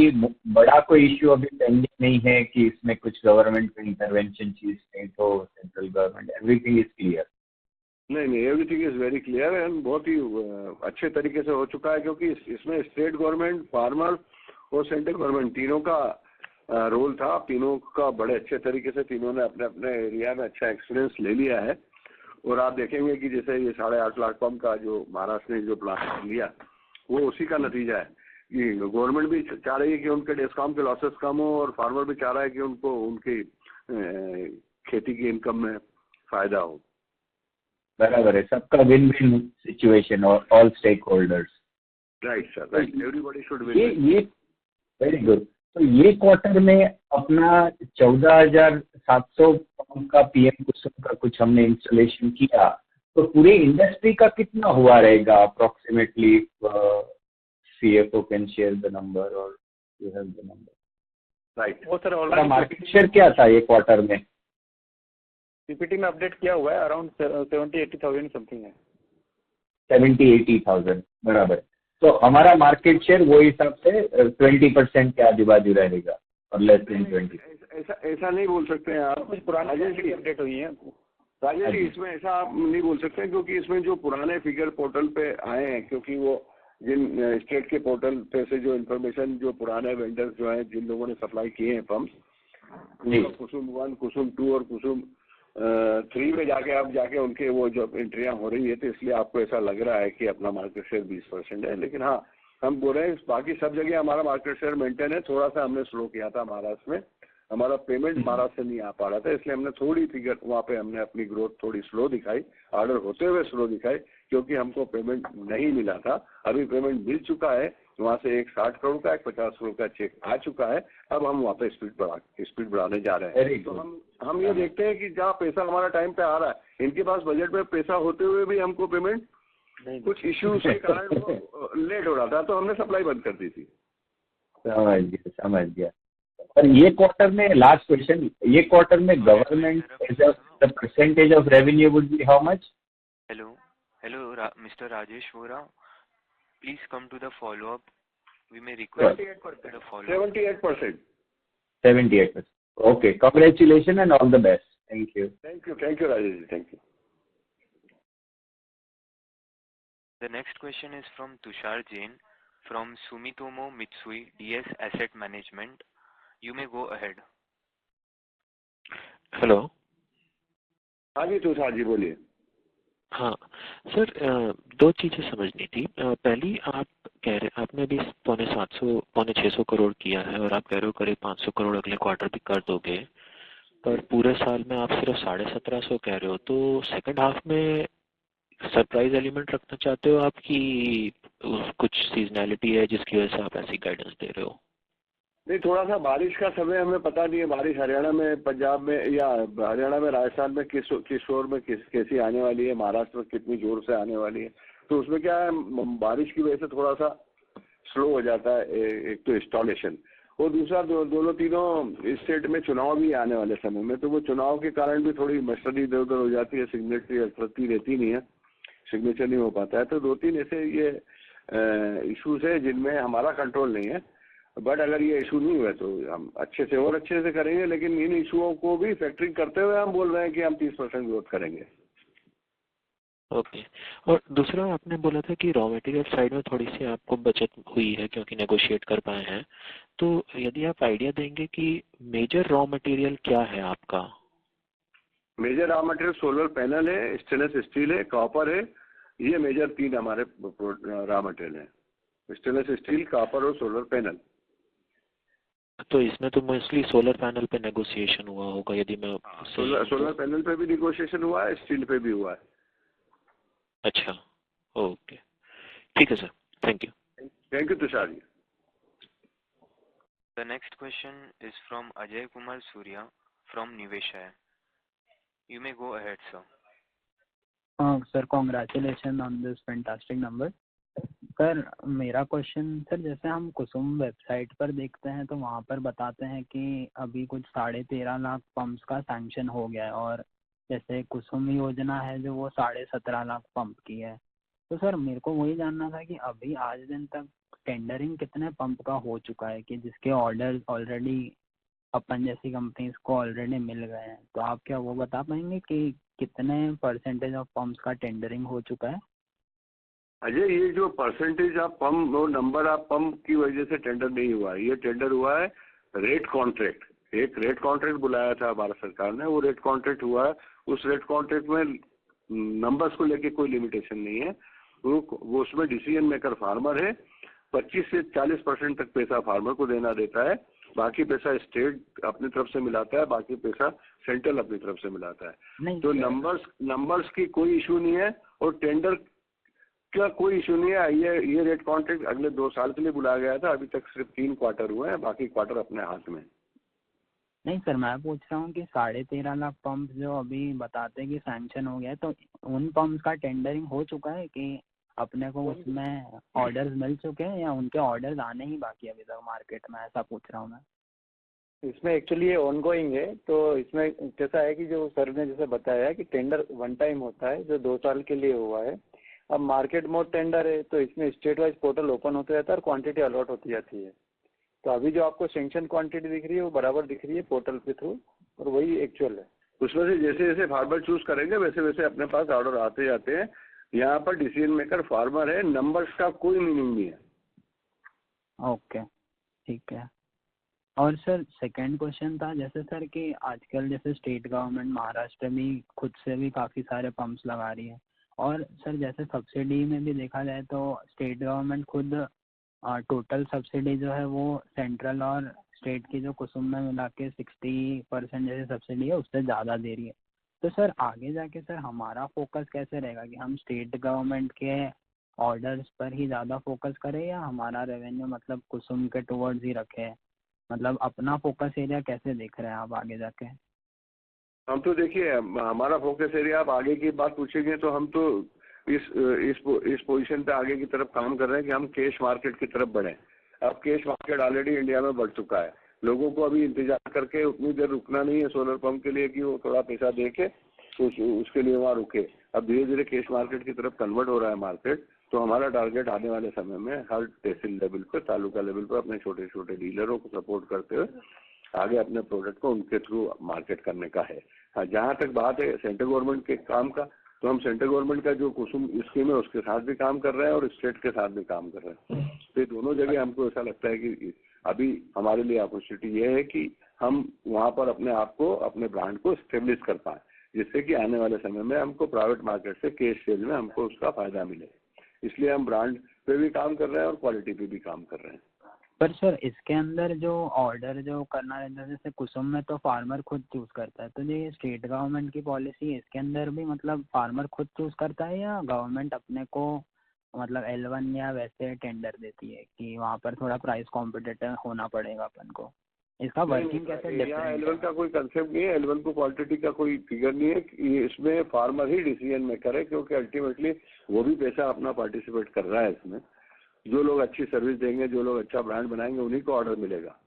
S9: बड़ा कोई इश्यू अभी पेंडिंग नहीं है कि इसमें कुछ गवर्नमेंट का इंटरवेंशन चीज स्टेट हो, central government, everything is clear?
S3: नहीं, everything is very clear and बहुत ही अच्छे तरीके से हो चुका है, क्योंकि इसमें स्टेट गवर्नमेंट, फार्मर और सेंट्रल गवर्नमेंट तीनों का रोल था। तीनों का बड़े अच्छे तरीके से तीनों ने अपने अपने एरिया में अच्छा एक्सपीरियंस ले लिया है। और आप देखेंगे कि जैसे ये 8.5 लाख पंप का जो महाराष्ट्र ने जो प्लान लिया, वो उसी का नतीजा है कि गवर्नमेंट भी चाह रही है कि उनके डिस्कॉम के लॉसेस कम हो और फार्मर भी चाह रहा है कि उनको उनकी खेती की इनकम में फायदा हो।
S9: बराबर है, सबका विन विन सिचुएशन और all stakeholders.
S3: Right sir, right, everybody should win.
S9: ये वेरी गुड। तो ये क्वार्टर में अपना 14,700 पंप का पीएम कुसुम का कुछ हमने इंस्टॉलेशन किया, तो पूरे इंडस्ट्री का कितना हुआ रहेगा approximately? CFO can share the number or you have the number?
S3: Right,
S4: वो सर
S9: हमारा मार्केट शेयर क्या था ये क्वार्टर में?
S4: पीपीटी में अपडेट किया हुआ है, अराउंड 70-80,000 समथिंग है।
S9: 70-80,000, बराबर। तो हमारा मार्केट शेयर वो हिसाब से 20% के आजू बाजू रहेगा और लेस देन 20।
S3: ऐसा नहीं बोल सकते हैं आप।
S4: कुछ पुरानी अपडेट हुई है
S3: राजेश जी, इसमें ऐसा आप नहीं बोल सकते, क्योंकि इसमें जो पुराने फिगर पोर्टल पे आए हैं, क्योंकि वो जिन स्टेट के पोर्टल पे से जो इन्फॉर्मेशन जो पुराने वेंडर्स जो हैं, जिन लोगों ने सप्लाई किए हैं पंप्स, कुसुम 1, कुसुम 2 और कुसुम 3 में जाके उनके वो जो एंट्रियां हो रही है, तो इसलिए आपको ऐसा लग रहा है कि अपना मार्केट शेयर 20% है। लेकिन हाँ, हम बोल रहे हैं बाकी सब जगह हमारा मार्केट शेयर मेंटेन है। थोड़ा सा हमने स्लो किया था महाराष्ट्र में, हमारा पेमेंट महाराष्ट्र से नहीं आ पा रहा था, इसलिए हमने थोड़ी फिगर वहाँ पे हमने अपनी ग्रोथ थोड़ी स्लो दिखाई, ऑर्डर होते हुए स्लो दिखाई, क्योंकि हमको पेमेंट नहीं मिला था। अभी पेमेंट मिल चुका है, वहाँ से एक 60 करोड़ का, एक 50 करोड़ का चेक आ चुका है। अब हम वहाँ पे स्पीड बढ़ाने जा रहे हैं। तो हम ये देखते हैं कि जहाँ पैसा हमारा टाइम पे आ रहा है, इनके पास बजट में पैसा होते हुए भी हमको पेमेंट कुछ इश्यूज के कारण वो लेट हो रहा था, तो हमने सप्लाई बंद कर दी थी।
S9: समझ गया। और ये क्वार्टर में, लास्ट क्वेश्चन, ये क्वार्टर में government the percentage of revenue would be how much?
S1: Hello, Mr. Rajesh Vora, please come to the follow-up. We may request the follow-up.
S3: 78%.
S9: 78%. Okay, congratulations and all the best. Thank you.
S3: Thank you, Rajesh. Thank you.
S1: The next question is from Tushar Jain from Sumitomo Mitsui DS Asset Management. You may go ahead.
S10: Hello.
S3: हाँ जी तुषार जी बोलिए।
S10: हाँ sir, दो चीजें समझनी थी। पहली, आप कह रहे, आपने अभी पौने 600 करोड़ किया है और आप कह रहे हो करीब 500 करोड़ अगले क्वार्टर भी कर दोगे, पर पूरे साल में आप सिर्फ 1750 कह रहे हो, तो सेकंड हाफ में सरप्राइज एलिमेंट रखना चाहते हो आप कि कुछ सीजनैलिटी है जिसकी वजह से आप ऐसी गाइडेंस दे रहे हो?
S3: नहीं, थोड़ा सा बारिश का समय हमें पता नहीं है। बारिश हरियाणा में, पंजाब में, या हरियाणा में, राजस्थान में किस शोर में कैसी आने वाली है, महाराष्ट्र में कितनी जोर से आने वाली है, तो उसमें क्या है, बारिश की वजह से थोड़ा सा स्लो हो जाता है एक तो इंस्टॉलेशन, और दूसरा दोनों तीनों स्टेट में चुनाव भी आने वाले समय में, तो वो चुनाव के कारण भी थोड़ी मशीनरी इधर उधर हो जाती है, सिग्नेचर अथॉरिटी रहती नहीं है, सिग्नेचर नहीं हो पाता है। तो 2-3 ऐसे ये इशूज है जिनमें हमारा कंट्रोल नहीं है। बट अगर ये इशू नहीं हुए तो हम अच्छे से करेंगे, लेकिन इन इशुओं को भी फैक्टरिंग करते हुए हम बोल रहे हैं कि हम 30% ग्रोथ करेंगे।
S10: ओके। और दूसरा, आपने बोला था कि रॉ मटेरियल साइड में थोड़ी सी आपको बचत हुई है क्योंकि नेगोशिएट कर पाए हैं, तो यदि आप आइडिया देंगे कि मेजर रॉ मटेरियल क्या है आपका?
S3: Major raw material solar panel है, स्टेनलेस स्टील है, कॉपर है, ये मेजर 3 हमारे रॉ मटेरियल है, स्टेनलेस स्टील, कॉपर और सोलर पैनल।
S10: तो इसमें तो मोस्टली सोलर पैनल पे नेगोशिएशन हुआ होगा, यदि मैं
S3: सोलर पैनल पे भी नेगोशिएशन हुआ है, स्टील पे भी हुआ है।
S10: अच्छा, ओके, ठीक है sir, thank
S3: you Tushar ji.
S1: The next question is from Ajay Kumar Surya from Niveshaay. You may go ahead, sir.
S8: Sir, congratulations on this fantastic number. Sir मेरा क्वेश्चन, सर जैसे हम कुसुम वेबसाइट पर देखते हैं तो वहाँ पर बताते हैं कि अभी कुछ 13.5 लाख पंप्स का सैंक्शन हो गया है, और जैसे कुसुम योजना है जो वो 17.5 लाख पंप की है। तो सर मेरे को वही जानना था कि अभी आज दिन तक टेंडरिंग कितने पंप का हो चुका है कि जिसके ऑर्डर ऑलरेडी अपन जैसी कंपनीज को ऑलरेडी मिल गए हैं? तो आप क्या वो बता पाएंगे कि कितने परसेंटेज ऑफ पंप्स का टेंडरिंग हो चुका है?
S3: अजय, ये जो परसेंटेज ऑफ पंप और नंबर ऑफ पंप की वजह से टेंडर नहीं हुआ है। ये टेंडर हुआ है रेट कॉन्ट्रैक्ट। एक रेट कॉन्ट्रैक्ट बुलाया था भारत सरकार ने, वो रेट कॉन्ट्रैक्ट हुआ है। उस रेट कॉन्ट्रैक्ट में नंबर्स को लेके कोई लिमिटेशन नहीं है। वो उसमें डिसीजन मेकर फार्मर है। 25 से 40% तक पैसा फार्मर को देना देता है, बाकी पैसा स्टेट अपनी तरफ से मिलाता है, बाकी पैसा सेंट्रल अपनी तरफ से मिलाता है। तो नंबर्स की कोई इशू नहीं है और टेंडर का कोई इशू नहीं है। ये रेट कॉन्ट्रैक्ट अगले 2 साल के लिए बुलाया गया था। अभी तक सिर्फ 3 क्वार्टर हुए हैं, बाकी क्वार्टर अपने हाथ में।
S8: नहीं सर, मैं पूछ रहा हूँ कि 13.5 लाख पंप जो अभी बताते हैं कि सैंक्शन हो गया है, तो उन पंप का टेंडरिंग हो चुका है कि अपने को उसमें ऑर्डर्स मिल चुके हैं या उनके ऑर्डर्स आने ही बाकी है अभी तक मार्केट में? ऐसा पूछ रहा हूँ मैं।
S4: इसमें एक्चुअली ये ऑनगोइंग है। तो इसमें कैसा है कि जो सर ने जैसे बताया है कि टेंडर वन टाइम होता है जो 2 साल के लिए हुआ है। अब मार्केट मोड टेंडर है तो इसमें स्टेट वाइज पोर्टल ओपन होते रहता है और क्वांटिटी अलॉट होती जाती है। तो अभी जो आपको सेंक्शन क्वांटिटी दिख रही है वो बराबर दिख रही है पोर्टल के थ्रू, और वही एक्चुअल है।
S3: उसमें से जैसे जैसे फार्मर चूज करेंगे वैसे वैसे अपने पास ऑर्डर आते जाते हैं। यहाँ पर डिसीजन मेकर फार्मर है, नंबर्स का कोई मीनिंग नहीं है।
S8: ओके, ठीक है। और सर सेकंड क्वेश्चन था जैसे सर कि आजकल जैसे स्टेट गवर्नमेंट महाराष्ट्र भी खुद से भी काफ़ी सारे पंप्स लगा रही है, और सर जैसे सब्सिडी में भी देखा जाए तो स्टेट गवर्नमेंट खुद टोटल सब्सिडी जो है वो सेंट्रल और स्टेट की जो कुसुम में मिला के 60% जैसे सब्सिडी है उससे ज़्यादा दे रही है। तो सर आगे जाके सर हमारा फोकस कैसे रहेगा कि हम स्टेट गवर्नमेंट के ऑर्डर्स पर ही ज़्यादा फोकस करें या हमारा रेवेन्यू मतलब कुसुम के टुवर्ड्स ही रखें? मतलब अपना फोकस एरिया कैसे देख रहे हैं आप आगे जाके?
S3: हम तो देखिए, हमारा फोकस एरिया, आप आगे की बात पूछेंगे तो हम तो इस पोजीशन पे आगे की तरफ काम कर रहे हैं कि हम कैश मार्केट की तरफ बढ़े। अब कैश मार्केट ऑलरेडी इंडिया में बढ़ चुका है। लोगों को अभी इंतजार करके उतनी देर रुकना नहीं है सोलर पंप के लिए कि वो थोड़ा पैसा दे के उसके लिए वहाँ रुके। अब धीरे धीरे कैश मार्केट की तरफ कन्वर्ट हो रहा है मार्केट। तो हमारा टारगेट आने वाले समय में हर तहसील लेवल पे, तालुका लेवल पे अपने छोटे छोटे डीलरों को सपोर्ट करते हुए आगे अपने प्रोडक्ट को उनके थ्रू मार्केट करने का है। हाँ, जहाँ तक बात है सेंट्रल गवर्नमेंट के काम का, तो हम सेंट्रल गवर्नमेंट का जो कुसुम स्कीम है उसके साथ भी काम कर रहे हैं और स्टेट के साथ भी काम कर रहे हैं। तो दोनों जगह हमको ऐसा लगता है कि अभी हमारे लिए अपॉर्चुनिटी ये है कि हम वहाँ पर अपने आप को, अपने ब्रांड को स्टेब्लिश कर पाए, जिससे कि आने वाले समय में हमको प्राइवेट मार्केट से कैश सेल में हमको उसका फायदा मिले। इसलिए हम ब्रांड पे भी काम कर रहे हैं और क्वालिटी पे भी काम कर रहे हैं।
S8: पर सर इसके अंदर जो ऑर्डर जो करना रहता है जैसे कुसुम में तो फार्मर खुद चूज करता है, तो जो ये स्टेट गवर्नमेंट की पॉलिसी है इसके अंदर भी मतलब फार्मर खुद चूज करता है या गवर्नमेंट अपने को मतलब L1 या वैसे टेंडर देती है कि वहाँ पर थोड़ा प्राइस कॉम्पिटिटिव होना पड़ेगा अपन को? इसका वर्किंग कैसे डिफरेंट है?
S3: L1 का कोई कंसेप्ट नहीं है। L1 को क्वांटिटी का कोई फिगर नहीं है। इसमें फार्मर ही डिसीजन मेकर है, क्योंकि अल्टीमेटली वो भी पैसा अपना पार्टिसिपेट कर रहा है इसमें। जो लोग अच्छी सर्विस देंगे, जो लोग अच्छा ब्रांड बनाएंगे, उन्हीं को ऑर्डर मिलेगा।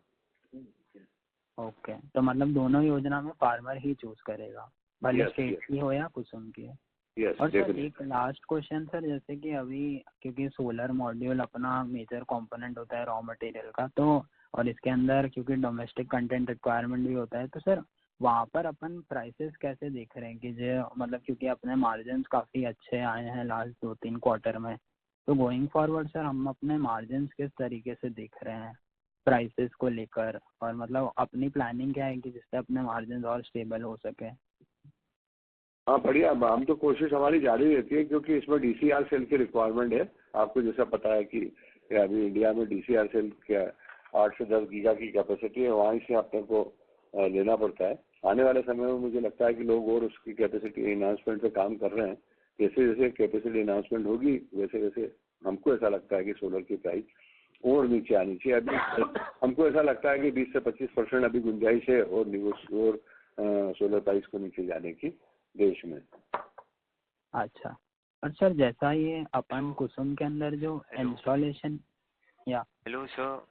S8: ओके, तो मतलब दोनों योजना में फार्मर ही चूज करेगा, भले स्टेट की हो या कुसुम की है। और सर एक लास्ट क्वेश्चन सर, जैसे कि अभी क्योंकि सोलर मॉड्यूल अपना मेजर कंपोनेंट होता है रॉ मटेरियल का, तो और इसके अंदर क्योंकि डोमेस्टिक कंटेंट रिक्वायरमेंट भी होता है, तो सर वहाँ पर अपन प्राइसेस कैसे देख रहे हैं कि जो मतलब क्योंकि अपने मार्जिन्स काफ़ी अच्छे आए हैं लास्ट 2-3 क्वार्टर में, तो गोइंग फॉरवर्ड सर हम अपने मार्जिन्स किस तरीके से देख रहे हैं प्राइसेस को लेकर, और मतलब अपनी प्लानिंग क्या है कि जिससे अपने मार्जिन्स और स्टेबल हो सके?
S3: हाँ, बढ़िया। हम तो कोशिश हमारी जारी रहती है, क्योंकि इसमें DCR सेल की रिक्वायरमेंट है। आपको जैसा पता है कि अभी इंडिया में DCR सेल क्या 8 से 10 गीगा की कैपेसिटी है, वहीं से अपने को लेना पड़ता है। आने वाले समय में मुझे लगता है कि लोग और उसकी कैपेसिटी इन्हांसमेंट पे काम कर रहे हैं। जैसे जैसे कैपेसिटी इन्हांसमेंट होगी वैसे वैसे हमको ऐसा लगता है कि सोलर की प्राइस और नीचे आनी चाहिए। अभी हमको ऐसा लगता है कि 20 से 25% अभी गुंजाइश है और सोलर प्राइस को नीचे जाने की देश में।
S8: अच्छा, और सर जैसा ये अपन कुसुम के अंदर जो इंस्टॉलेशन या
S1: hello sir,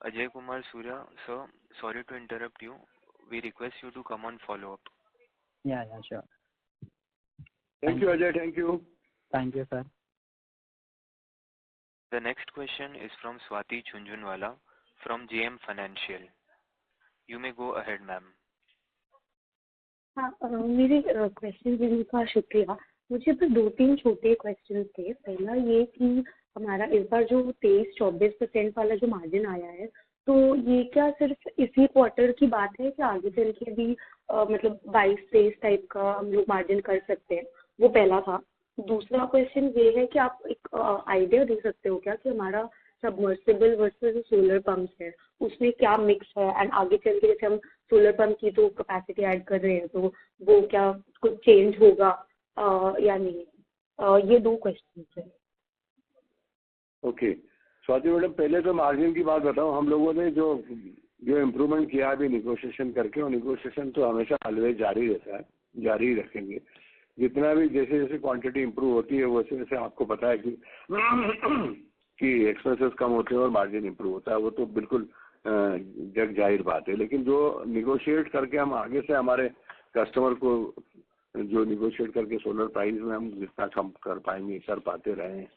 S1: Ajay Kumar Surya sir, sorry to interrupt you, we request you to come on follow up.
S8: Yeah, sure.
S3: Thank you Ajay, thank you
S8: sir.
S1: The next question is from Swati Chunjunwala from JM Financial. You may go ahead, ma'am.
S11: हाँ मेरे question देने का शुक्रिया। मुझे बस 2-3 छोटे question थे। पहला ये कि हमारा इस बार जो 23-24% वाला जो मार्जिन आया है, तो ये क्या सिर्फ इसी क्वार्टर की बात है कि आगे चल के भी मतलब 22-23 टाइप का हम लोग मार्जिन कर सकते हैं? वो पहला था। दूसरा क्वेश्चन ये है कि आप एक आइडिया दे सकते हो क्या कि हमारा सबमर्सिबल वर्सेस सोलर पंप्स है, उसमें क्या मिक्स है, एंड आगे चल के जैसे हम सोलर पंप की तो कैपेसिटी ऐड कर रहे हैं, तो वो क्या कुछ चेंज होगा या नहीं? ये 2 क्वेश्चन है।
S3: ओके स्वाति मैडम, पहले तो मार्जिन की बात बताऊं। हम लोगों ने जो इम्प्रूवमेंट किया अभी निगोशिएशन करके, और निगोशिएशन तो हमेशा ऑलवेज जारी रहता है, जारी रखेंगे। जितना भी जैसे जैसे क्वांटिटी इंप्रूव होती है वैसे वैसे आपको पता है कि एक्सपेंसेस कम होते हैं और मार्जिन इंप्रूव होता है, वो तो बिल्कुल जग जाहिर बात है। लेकिन जो निगोशिएट करके हम आगे से हमारे कस्टमर को जो निगोशिएट करके सोलर प्राइस में हम जितना कम कर पाएंगे, कर पाते रहे हैं,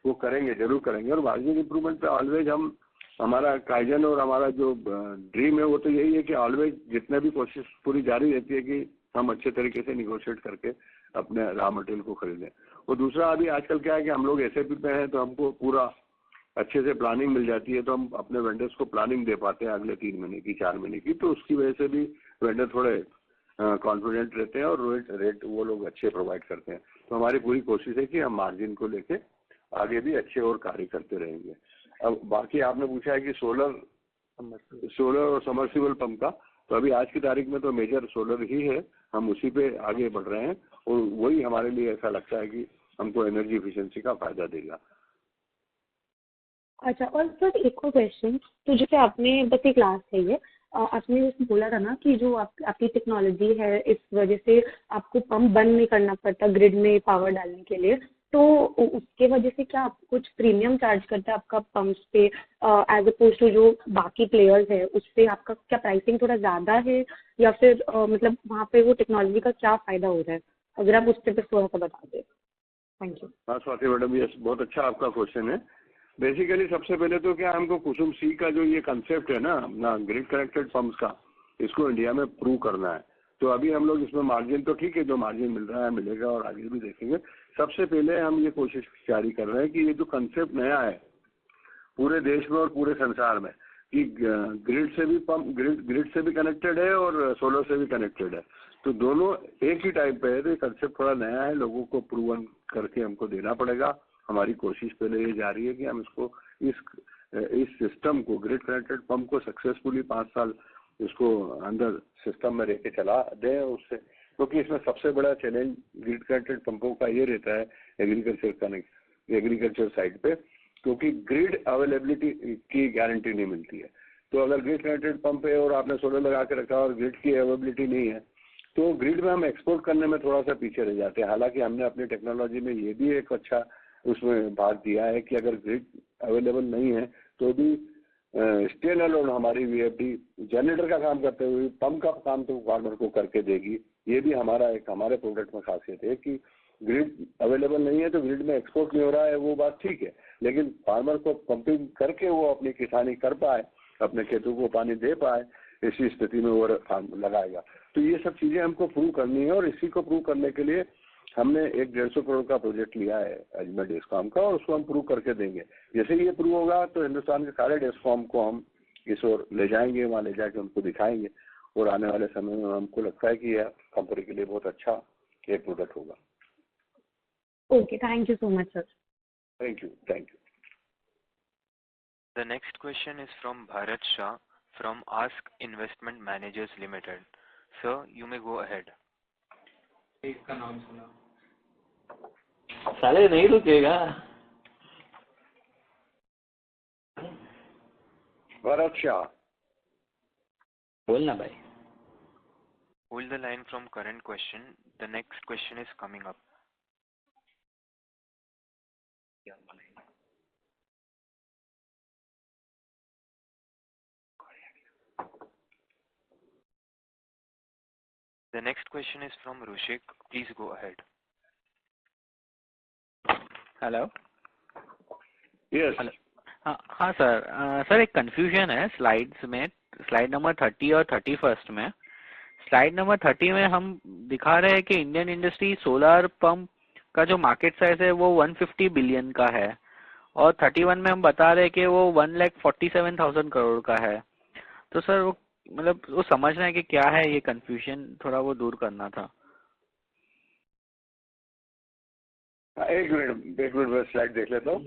S3: वो करेंगे, जरूर करेंगे। और मार्जिन इंप्रूवमेंट पे ऑलवेज हम, हमारा काइजन और हमारा जो ड्रीम है वो तो यही है कि ऑलवेज जितने भी कोशिश पूरी जारी रहती है कि हम अच्छे तरीके से निगोशिएट करके अपने रॉ मटेरियल को खरीदें। और दूसरा, अभी आजकल क्या है कि हम लोग SAP पे हैं, तो हमको पूरा अच्छे से प्लानिंग मिल जाती है, तो हम अपने वेंडर्स को प्लानिंग दे पाते हैं अगले 3 महीने की, 4 महीने की। तो उसकी वजह से भी वेंडर थोड़े कॉन्फिडेंट रहते हैं और रेट वो लोग अच्छे प्रोवाइड करते हैं। तो हमारी पूरी कोशिश है कि हम मार्जिन को लेके आगे भी अच्छे और कार्य करते रहेंगे। अब बाकी आपने पूछा है कि सोलर और समर्सिबल पंप का, तो अभी आज की तारीख में तो मेजर सोलर ही है, हम उसी पे आगे बढ़ रहे हैं और वही हमारे लिए ऐसा लगता है कि हमको एनर्जी एफिशिएंसी का फायदा देगा।
S11: अच्छा, और सर एक और क्वेश्चन, तो जैसे आपने बस एक लास्ट है ये, आपने जैसे बोला था ना कि जो आपकी टेक्नोलॉजी है इस वजह से आपको पंप बंद नहीं करना पड़ता ग्रिड में पावर डालने के लिए, तो उसके वजह से क्या आप कुछ प्रीमियम चार्ज करते हैं आपका पंप्स पे एज अपोज टू जो बाकी प्लेयर्स है, उससे आपका क्या प्राइसिंग थोड़ा ज़्यादा है, या फिर मतलब वहाँ पे वो टेक्नोलॉजी का क्या फ़ायदा हो रहा है? अगर आप उस पर थोड़ा सा बता दें। Thank you.
S3: हाँ स्वाति मैडम, ये बहुत अच्छा आपका क्वेश्चन है। बेसिकली सबसे पहले तो क्या, हमको कुसुम सी का जो ये कंसेप्ट है ना ग्रिड कनेक्टेड पंप्स का, इसको इंडिया में प्रूव करना है। तो अभी हम लोग इसमें मार्जिन तो ठीक है, जो मार्जिन मिल रहा है मिलेगा और आगे भी देखेंगे। सबसे पहले हम ये कोशिश जारी कर रहे हैं कि ये जो कंसेप्ट नया है पूरे देश में और पूरे संसार में, कि ग्रिड से भी पंप ग्रिड से भी कनेक्टेड है और सोलर से भी कनेक्टेड है, तो दोनों एक ही टाइप पे है। तो ये कंसेप्ट थोड़ा नया है, लोगों को प्रूवन करके हमको देना पड़ेगा। हमारी कोशिश पहले ये जा रही है कि हम इसको इस सिस्टम को, ग्रिड कनेक्टेड पंप को सक्सेसफुली 5 साल इसको अंदर सिस्टम में लेके चला दें उससे, क्योंकि इसमें सबसे बड़ा चैलेंज ग्रिड कनेक्टेड पंपों का ये रहता है एग्रीकल्चर साइड पे, क्योंकि ग्रिड अवेलेबिलिटी की गारंटी नहीं मिलती है। तो अगर ग्रिड कनेक्टेड पंप है और आपने सोलर लगा के रखा और ग्रिड की अवेलेबिलिटी नहीं है, तो ग्रिड में हम एक्सपोर्ट करने में थोड़ा सा पीछे रह जाते हैं। हालांकि हमने अपनी टेक्नोलॉजी में ये भी एक अच्छा उसमें भाग दिया है कि अगर ग्रिड अवेलेबल नहीं है तो भी स्टेन अलोन हमारी VFD जनरेटर का काम करते हुए पंप का काम तो फार्मर को करके देगी। ये भी हमारे प्रोडक्ट में खासियत है कि ग्रिड अवेलेबल नहीं है तो ग्रिड में एक्सपोर्ट नहीं हो रहा है, वो बात ठीक है, लेकिन फार्मर को पंपिंग करके वो अपनी किसानी कर पाए, अपने खेतों को पानी दे पाए, इसी स्थिति में वो लगाएगा। तो ये सब चीजें हमको प्रूव करनी है, और इसी को प्रूव करने के लिए हमने एक 150 करोड़ का प्रोजेक्ट लिया है अजमेर डेस्कॉम का, और उसको हम प्रूव करके देंगे। जैसे ये प्रूव होगा तो हिंदुस्तान के सारे डेस्कॉम को हम इस ओर ले जाएंगे, वहाँ ले जाके उनको दिखाएंगे, और आने वाले समय में हमको लगता है कि यह कंपनी के लिए बहुत अच्छा एक प्रोडक्ट होगा।
S11: Okay, thank you so much sir.
S3: Thank you.
S1: The next question is from Bharat Shah from Ask Investment Managers Limited. Sir, you may go ahead.
S12: इसका नाम सुना साले नहीं रुकेगा।
S3: भरत शाह,
S12: बोलना भाई।
S1: Hold the line from current question. The next question is coming up. The next question is from Rushik. Please go ahead.
S13: Hello.
S3: Yes
S13: हाँ sir. Sir एक कंफ्यूजन है स्लाइड्स में, स्लाइड नंबर 30 और 31 में। स्लाइड नंबर 30 में हम दिखा रहे हैं कि इंडियन इंडस्ट्री सोलर पंप का जो मार्केट साइज है वो 150 बिलियन का है, और 31 में हम बता रहे हैं कि वो 1,47,000 करोड़ का है। तो सर वो मतलब वो समझना है कि क्या है ये कंफ्यूजन, थोड़ा वो दूर करना था।
S3: एक मिनट मैं स्लाइड देख लेता हूँ।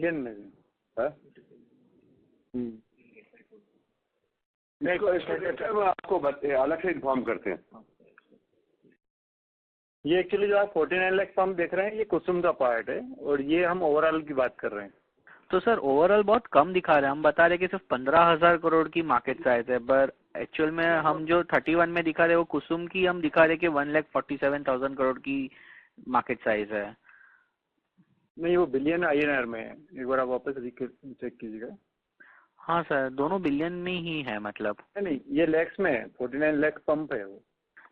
S3: इसको आपको अलग से इन्फॉर्म करते हैं।
S4: ये एक्चुअली जो आप 49 लाख पंप देख रहे हैं ये कुसुम का पार्ट है, और ये हम ओवरऑल की बात कर रहे हैं।
S13: तो सर ओवरऑल बहुत कम दिखा रहे हैं, हम बता रहे हैं कि सिर्फ 15,000 करोड़ की मार्केट साइज है, पर एक्चुअल में हम जो 31 में दिखा रहे हैं वो कुसुम की हम दिखा रहे हैं कि 1,47,000 करोड़ की मार्केट साइज है।
S4: नहीं, वो बिलियन INR में है, एक बार आप वापस चेक कीजिएगा।
S13: हाँ सर, दोनों बिलियन में ही है मतलब।
S4: नहीं, ये लैक्स में है, 49 लाख पंप है वो।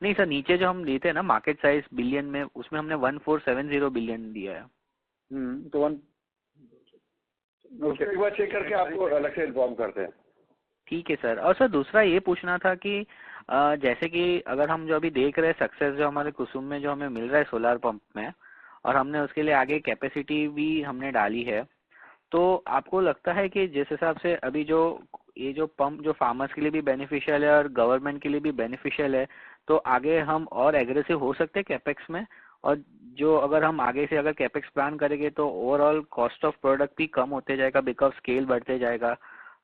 S13: नहीं सर, नीचे जो हम लेते हैं ना मार्केट साइज बिलियन में, उसमें हमने 1470 बिलियन दिया है।
S4: तो
S3: उसको एक बार चेक करके आपको अलग से इन्फॉर्म करते हैं।
S13: ठीक है सर। और सर दूसरा ये पूछना था कि जैसे कि अगर हम जो अभी देख रहे हैं सक्सेस जो हमारे कुसुम में जो हमें मिल रहा है सोलर पंप में, और हमने उसके लिए आगे कैपेसिटी भी हमने डाली है, तो आपको लगता है कि जिस हिसाब से अभी जो ये जो पंप जो फार्मर्स के लिए भी बेनिफिशियल है और गवर्नमेंट के लिए भी बेनिफिशियल है, तो आगे हम और एग्रेसिव हो सकते हैं कैपेक्स में? और जो अगर हम आगे से अगर कैपेक्स प्लान करेंगे तो ओवरऑल कॉस्ट ऑफ प्रोडक्ट भी कम होते जाएगा बिकॉज स्केल बढ़ते जाएगा।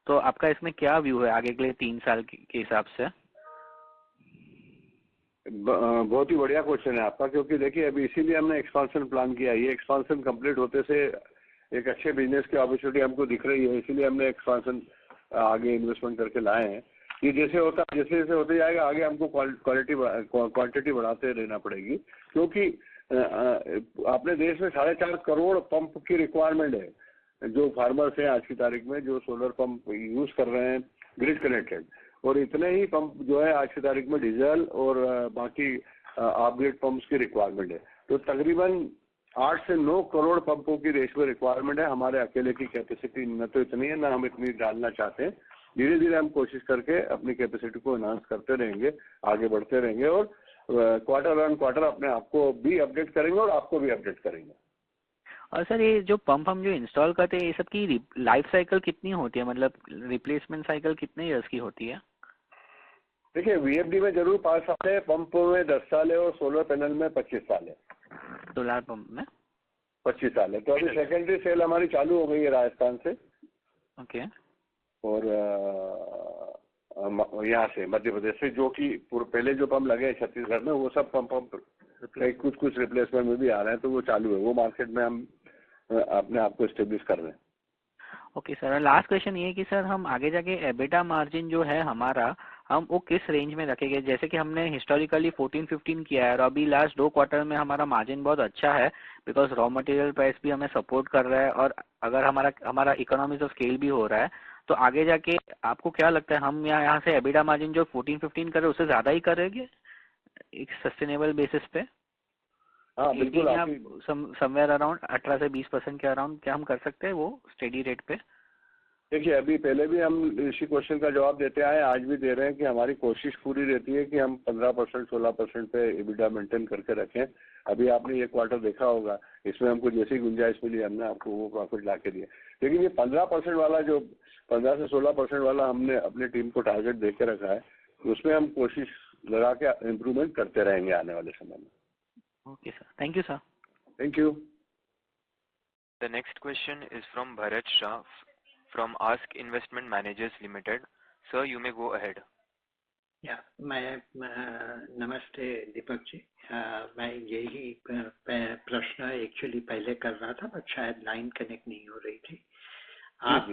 S13: तो आपका इसमें क्या व्यू है आगे के लिए 3 साल के हिसाब से?
S3: बहुत ही बढ़िया क्वेश्चन है आपका, क्योंकि देखिए अभी इसीलिए हमने एक्सपांशन प्लान किया। ये एक्सपांशन कंप्लीट होते से एक अच्छे बिजनेस की अपॉर्चुनिटी हमको दिख रही है, इसीलिए हमने एक्सपांशन आगे इन्वेस्टमेंट करके लाए हैं। ये जैसे जैसे होते जाएगा आगे हमको क्वांटिटी बढ़ाते रहना पड़ेगी, क्योंकि अपने देश में 4.5 करोड़ पंप की रिक्वायरमेंट है जो फार्मर्स हैं आज की तारीख में जो सोलर पंप यूज कर रहे हैं ग्रिड कनेक्टेड, और इतने ही पंप जो है आज की तारीख में डीजल और बाकी ऑफ ग्रिड पंप्स की रिक्वायरमेंट है। तो तकरीबन 8 से 9 करोड़ पंपों की देश में रिक्वायरमेंट है। हमारे अकेले की कैपेसिटी न तो इतनी है, ना हम इतनी डालना चाहते हैं। धीरे धीरे हम कोशिश करके अपनी कैपेसिटी को एनहांस करते रहेंगे, आगे बढ़ते रहेंगे, और क्वार्टर ऑन क्वार्टर अपने आप को भी अपडेट करेंगे और आपको भी अपडेट करेंगे।
S13: और सर ये जो पंप हम जो इंस्टॉल करते हैं ये सब की लाइफ साइकिल कितनी होती है, मतलब रिप्लेसमेंट साइकिल कितने ईयर्स की होती है?
S3: देखिए VFD में जरूर 5 साल है, पंप में 10 साल है, और सोलर पैनल में 25 साल है।
S13: सोलर पंप में
S3: 25 साल है। तो अभी सेकेंडरी सेल हमारी चालू हो गई है राजस्थान से।
S13: ओके।
S3: और यहाँ से मध्य प्रदेश से, जो कि पहले जो पंप लगे हैं छत्तीसगढ़ में वो सब पंप कुछ रिप्लेसमेंट में भी आ रहे हैं, तो वो चालू है, वो मार्केट में हम अपने आप को स्टेब्लिश कर रहे हैं।
S13: ओके सर, लास्ट क्वेश्चन ये कि सर हम आगे जाके एबिटा मार्जिन जो है हमारा, हम वो किस रेंज में रखेंगे? जैसे कि हमने हिस्टोरिकली 14-15 किया है, और अभी लास्ट 2 क्वार्टर में हमारा मार्जिन बहुत अच्छा है बिकॉज रॉ मटेरियल प्राइस भी हमें सपोर्ट कर रहा है, और अगर हमारा इकोनॉमीज ऑफ स्केल भी हो रहा है, तो आगे जाके आपको क्या लगता है हम यहाँ से एबिटा मार्जिन जो 14-15 कर रहे हैं उससे ज़्यादा ही करेंगे एक सस्टेनेबल बेसिस पे?
S3: हाँ बिल्कुल,
S13: समवेयर अराउंड 18 से 20% के अराउंड क्या हम कर सकते हैं वो स्टेडी रेट पे?
S3: देखिए अभी पहले भी हम इसी क्वेश्चन का जवाब देते आए, आज भी दे रहे हैं कि हमारी कोशिश पूरी रहती है कि हम 15% 16% पे एबिटा मेंटेन करके रखें। अभी आपने ये क्वार्टर देखा होगा, इसमें हमको जैसी गुंजाइश मिली हमने आपको वो प्रॉफिट ला के दिए। लेकिन ये 15% वाला जो 15 से 16% वाला हमने अपनी टीम को टारगेट दे के रखा है, उसमें हम कोशिश लगा के इम्प्रूवमेंट करते रहेंगे आने वाले समय में।
S13: Okay sir, thank you sir.
S3: Thank you.
S1: The next question is from Bharat Shah from Ask Investment Managers Limited. Sir, you may go ahead.
S14: मैं नमस्ते दीपक जी। मैं यही प्रश्न एक्चुअली पहले कर रहा था, बट शायद लाइन कनेक्ट नहीं हो रही थी। आप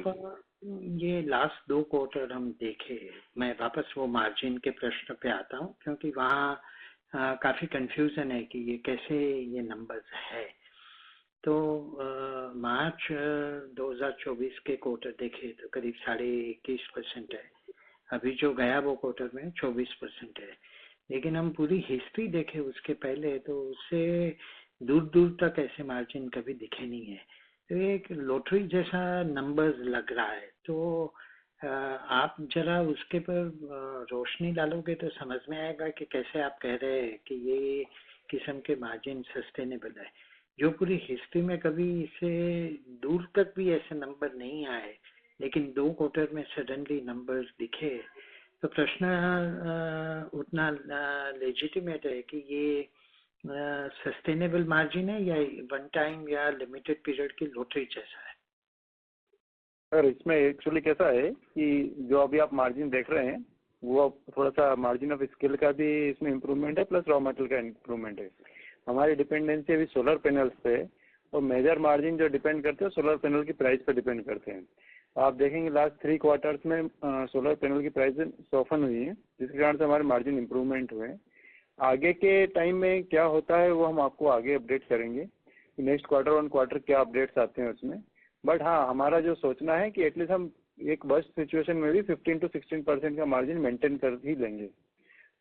S14: ये लास्ट 2 क्वार्टर हम देखे, मैं वापस वो मार्जिन के प्रश्न पे आता हूँ क्योंकि वहाँ काफ़ी कंफ्यूजन है कि ये कैसे ये नंबर्स है। तो मार्च 2024 के क्वार्टर देखे तो करीब 21.5% है, अभी जो गया वो क्वार्टर में 24% है। लेकिन हम पूरी हिस्ट्री देखे उसके पहले तो उससे दूर दूर तक ऐसे मार्जिन कभी दिखे नहीं है। तो एक लॉटरी जैसा नंबर्स लग रहा है। तो आप जरा उसके पर रोशनी डालोगे तो समझ में आएगा कि कैसे आप कह रहे हैं कि ये किस्म के मार्जिन सस्टेनेबल है, जो पूरी हिस्ट्री में कभी इससे दूर तक भी ऐसे नंबर नहीं आए, लेकिन 2 क्वार्टर में सडनली नंबर्स दिखे। तो प्रश्न उतना लेजिटिमेट है कि ये सस्टेनेबल मार्जिन है या वन टाइम या लिमिटेड पीरियड की लॉटरी जैसा है।
S4: सर इसमें एक्चुअली कैसा है कि जो अभी आप मार्जिन देख रहे हैं वो थोड़ा सा मार्जिन ऑफ स्केल का भी इसमें इम्प्रूवमेंट है, प्लस रॉ मटेरियल का इम्प्रूवमेंट है। हमारी डिपेंडेंसी अभी सोलर पैनल्स पे, और मेजर मार्जिन जो डिपेंड करते हैं सोलर पैनल की प्राइस पे डिपेंड करते हैं। आप देखेंगे लास्ट 3 क्वार्टर्स में सोलर पैनल की प्राइस सॉफन हुई है, जिसके कारण से हमारे मार्जिन इम्प्रूवमेंट हुए हैं। आगे के टाइम में क्या होता है वो हम आपको आगे अपडेट करेंगे, नेक्स्ट क्वार्टर ऑन क्वार्टर क्या अपडेट्स आते हैं उसमें। बट हाँ, हमारा जो सोचना है कि एटलीस्ट हम एक वर्स्ट सिचुएशन में भी 15 to 16% का मार्जिन मेंटेन कर ही लेंगे।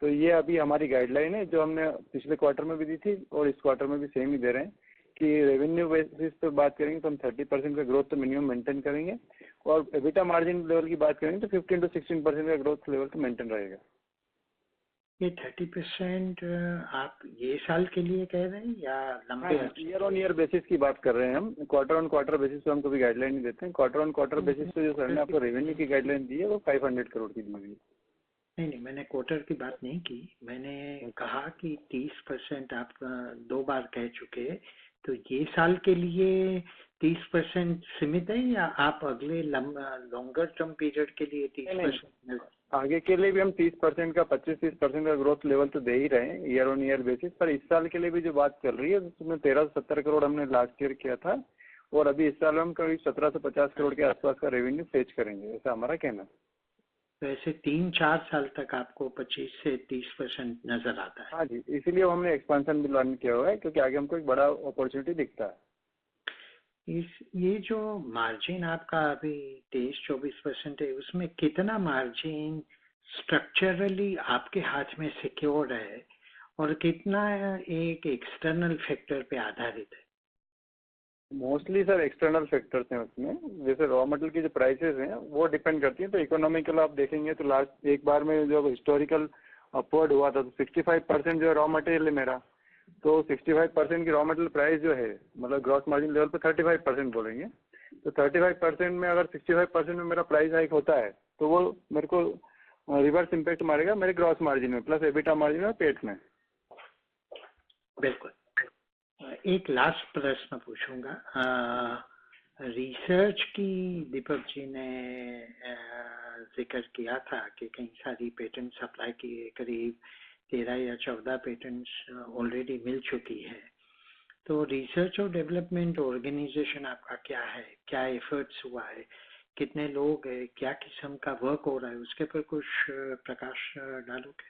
S4: तो ये अभी हमारी गाइडलाइन है जो हमने पिछले क्वार्टर में भी दी थी और इस क्वार्टर में भी सेम ही दे रहे हैं कि रेवेन्यू बेसिस पे बात करेंगे तो हम 30% का ग्रोथ तो मिनिमम मेंटेन करेंगे, और एबिटा मार्जिन लेवल की बात करेंगे तो 15 to 16% का ग्रोथ लेवल तो मेंटेन रहेगा।
S14: ये 30% आप ये साल के लिए कह रहे हैं या लंबे?
S4: ईयर ऑन ईयर बेसिस की बात कर रहे हैं हम, क्वार्टर ऑन क्वार्टर बेसिस पे हम कभी गाइडलाइन नहीं देते हैं। क्वार्टर ऑन क्वार्टर बेसिस पे जो सर ने आपको रेवेन्यू की गाइडलाइन दी है वो 500 करोड़ की दी हुई है।
S14: नहीं, मैंने क्वार्टर की बात नहीं की, मैंने कहा कि 30% आप 2 बार कह चुके, तो ये साल के लिए 30% सीमित है या आप अगले लॉन्गर टर्म पीरियड के लिए 30%?
S4: आगे के लिए भी हम 30% का 25-30% का ग्रोथ लेवल तो दे ही रहे हैं ईयर ऑन ईयर बेसिस पर। इस साल के लिए भी जो बात चल रही है उसमें 1370 करोड़ हमने लास्ट ईयर किया था, और अभी इस साल हम करीब 1750 करोड़ के आसपास का रेवेन्यू फेच करेंगे, ऐसा हमारा कहना है।
S14: तो ऐसे 3-4 साल तक आपको 25 से 30% नजर आता है?
S4: हाँ जी, इसीलिए हमने एक्सपेंशन भी प्लान किया हुआ है, क्योंकि आगे हमको एक बड़ा अपॉर्चुनिटी दिखता है।
S14: ये जो मार्जिन आपका अभी 23-24% है, उसमें कितना मार्जिन स्ट्रक्चरली आपके हाथ में सिक्योर्ड है और कितना एक एक्सटर्नल फैक्टर पे आधारित है?
S4: मोस्टली सर एक्सटर्नल फैक्टर्स हैं उसमें, जैसे रॉ मटेरियल की जो प्राइसेस हैं वो डिपेंड करती हैं। तो इकोनॉमिकल आप देखेंगे तो लास्ट एक बार में जो हिस्टोरिकल अपवर्ड हुआ था तो 65% जो रॉ मटेरियल है मेरा, तो 65% की रॉ मटेरियल प्राइस जो है, मतलब ग्रॉस मार्जिन लेवल पे 35% बोलेंगे, तो 35% में अगर 65% में मेरा प्राइस हाइक होता है तो वो मेरे को रिवर्स इम्पैक्ट मारेगा मेरे ग्रॉस मार्जिन में, प्लस एबिटा मार्जिन में, पेट में।
S14: बिल्कुल। एक लास्ट प्रश्न पूछूंगा। रिसर्च की दीपक जी ने जिक्र किया था कि कई सारी पेटेंट अप्लाई किए, करीब 13 या 14 पेटेंट्स ऑलरेडी मिल चुकी है। तो रिसर्च और डेवलपमेंट ऑर्गेनाइजेशन आपका क्या है, क्या एफर्ट्स हुआ है, कितने लोग हैं, क्या किस्म का वर्क हो रहा है, उसके पर कुछ प्रकाश डालोगे?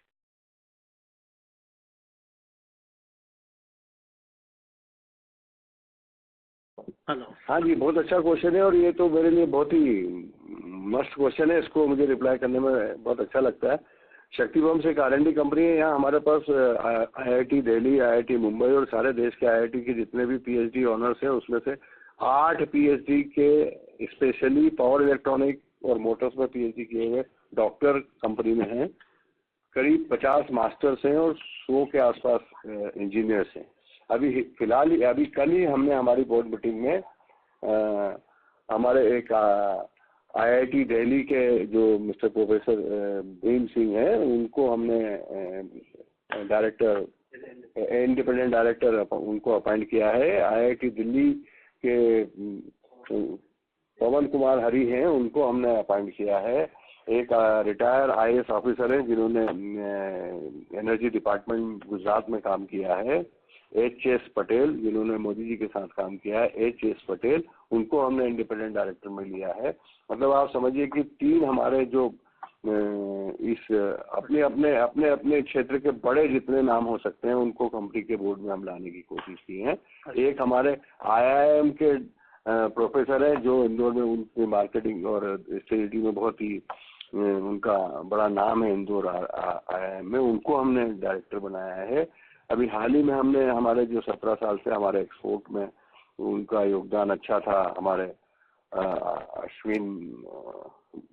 S14: हेलो।
S3: हाँ जी, बहुत अच्छा क्वेश्चन है और ये तो मेरे लिए बहुत ही मस्त क्वेश्चन है, इसको मुझे रिप्लाई करने में बहुत अच्छा लगता है। शक्ति बम्स एक R&D कंपनी है। यहाँ हमारे पास IIT दिल्ली, IIT मुंबई और सारे देश के IIT के जितने भी PhD ऑनर्स हैं उसमें से 8 PhD के स्पेशली पावर इलेक्ट्रॉनिक और मोटर्स में PhD किए हुए डॉक्टर कंपनी में हैं। करीब 50 मास्टर्स हैं और 100 के आसपास इंजीनियर्स हैं। अभी फिलहाल अभी कल ही हमने हमारी बोर्ड मीटिंग में हमारे एक IIT दिल्ली के जो मिस्टर प्रोफेसर भीम सिंह हैं उनको हमने डायरेक्टर, इंडिपेंडेंट डायरेक्टर उनको अपॉइंट किया है। IIT दिल्ली के पवन कुमार हरी हैं, उनको हमने अपॉइंट किया है। एक रिटायर IAS ऑफिसर है जिन्होंने एनर्जी डिपार्टमेंट गुजरात में काम किया है। HS पटेल जिन्होंने मोदी जी के साथ काम किया है, HS पटेल, उनको हमने इंडिपेंडेंट डायरेक्टर में लिया है। मतलब आप समझिए कि 3 हमारे जो इस अपने अपने अपने अपने क्षेत्र के बड़े जितने नाम हो सकते हैं उनको कंपनी के बोर्ड में हम लाने की कोशिश की है। एक हमारे IIM के प्रोफेसर है जो इंदौर में उनकी मार्केटिंग और स्ट्रेटेजी में बहुत ही उनका बड़ा नाम है इंदौर IIM में, उनको हमने डायरेक्टर बनाया है। अभी हाल ही में हमने हमारे जो 17 साल से हमारे एक्सपोर्ट में उनका योगदान अच्छा था, हमारे अश्विन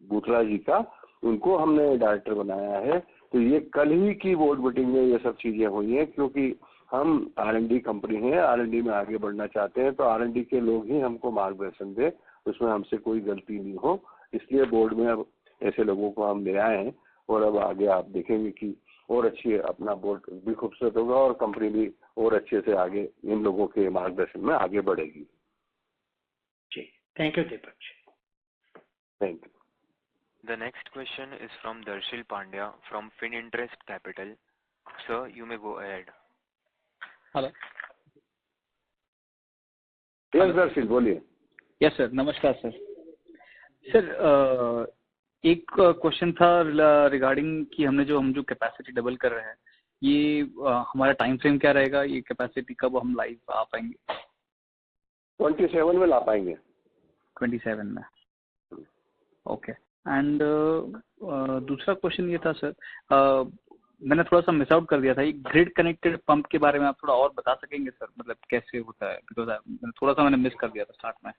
S3: बूथरा जी का, उनको हमने डायरेक्टर बनाया है। तो ये कल ही की बोर्ड मीटिंग में ये सब चीजें हुई हैं, क्योंकि हम R&D कंपनी है, R&D में आगे बढ़ना चाहते हैं, तो R&D के लोग ही हमको मार्गदर्शन दे, उसमें हमसे कोई गलती नहीं हो, इसलिए बोर्ड में अब ऐसे लोगों को हम ले आए हैं। और अब आगे आप देखेंगे कि और अच्छी अपना बोर्ड भी खूबसूरत होगा और कंपनी भी और अच्छे से आगे इन लोगों के मार्गदर्शन में आगे बढ़ेगी।
S14: जी, thank you Deepak ji.
S3: Thank you.
S1: The next question is from Darshil Pandya from FinInterest Capital. Sir, you may go ahead.
S15: Hello.
S3: Yes Darsheel, बोलिए।
S15: यस सर, नमस्कार सर। सर एक क्वेश्चन था रिगार्डिंग कि हम जो कैपेसिटी डबल कर रहे हैं, ये हमारा टाइम फ्रेम क्या रहेगा, ये कैपेसिटी कब हम लाइव आ पाएंगे?
S3: 27 में ला पाएंगे।
S15: 27 में, ओके। एंड दूसरा क्वेश्चन ये था सर, मैंने थोड़ा सा मिस आउट कर दिया था, ये ग्रिड कनेक्टेड पंप के बारे में आप थोड़ा और बता सकेंगे सर, मतलब कैसे होता है? बिकॉज थोड़ा सा मैंने मिस कर दिया था स्टार्ट में।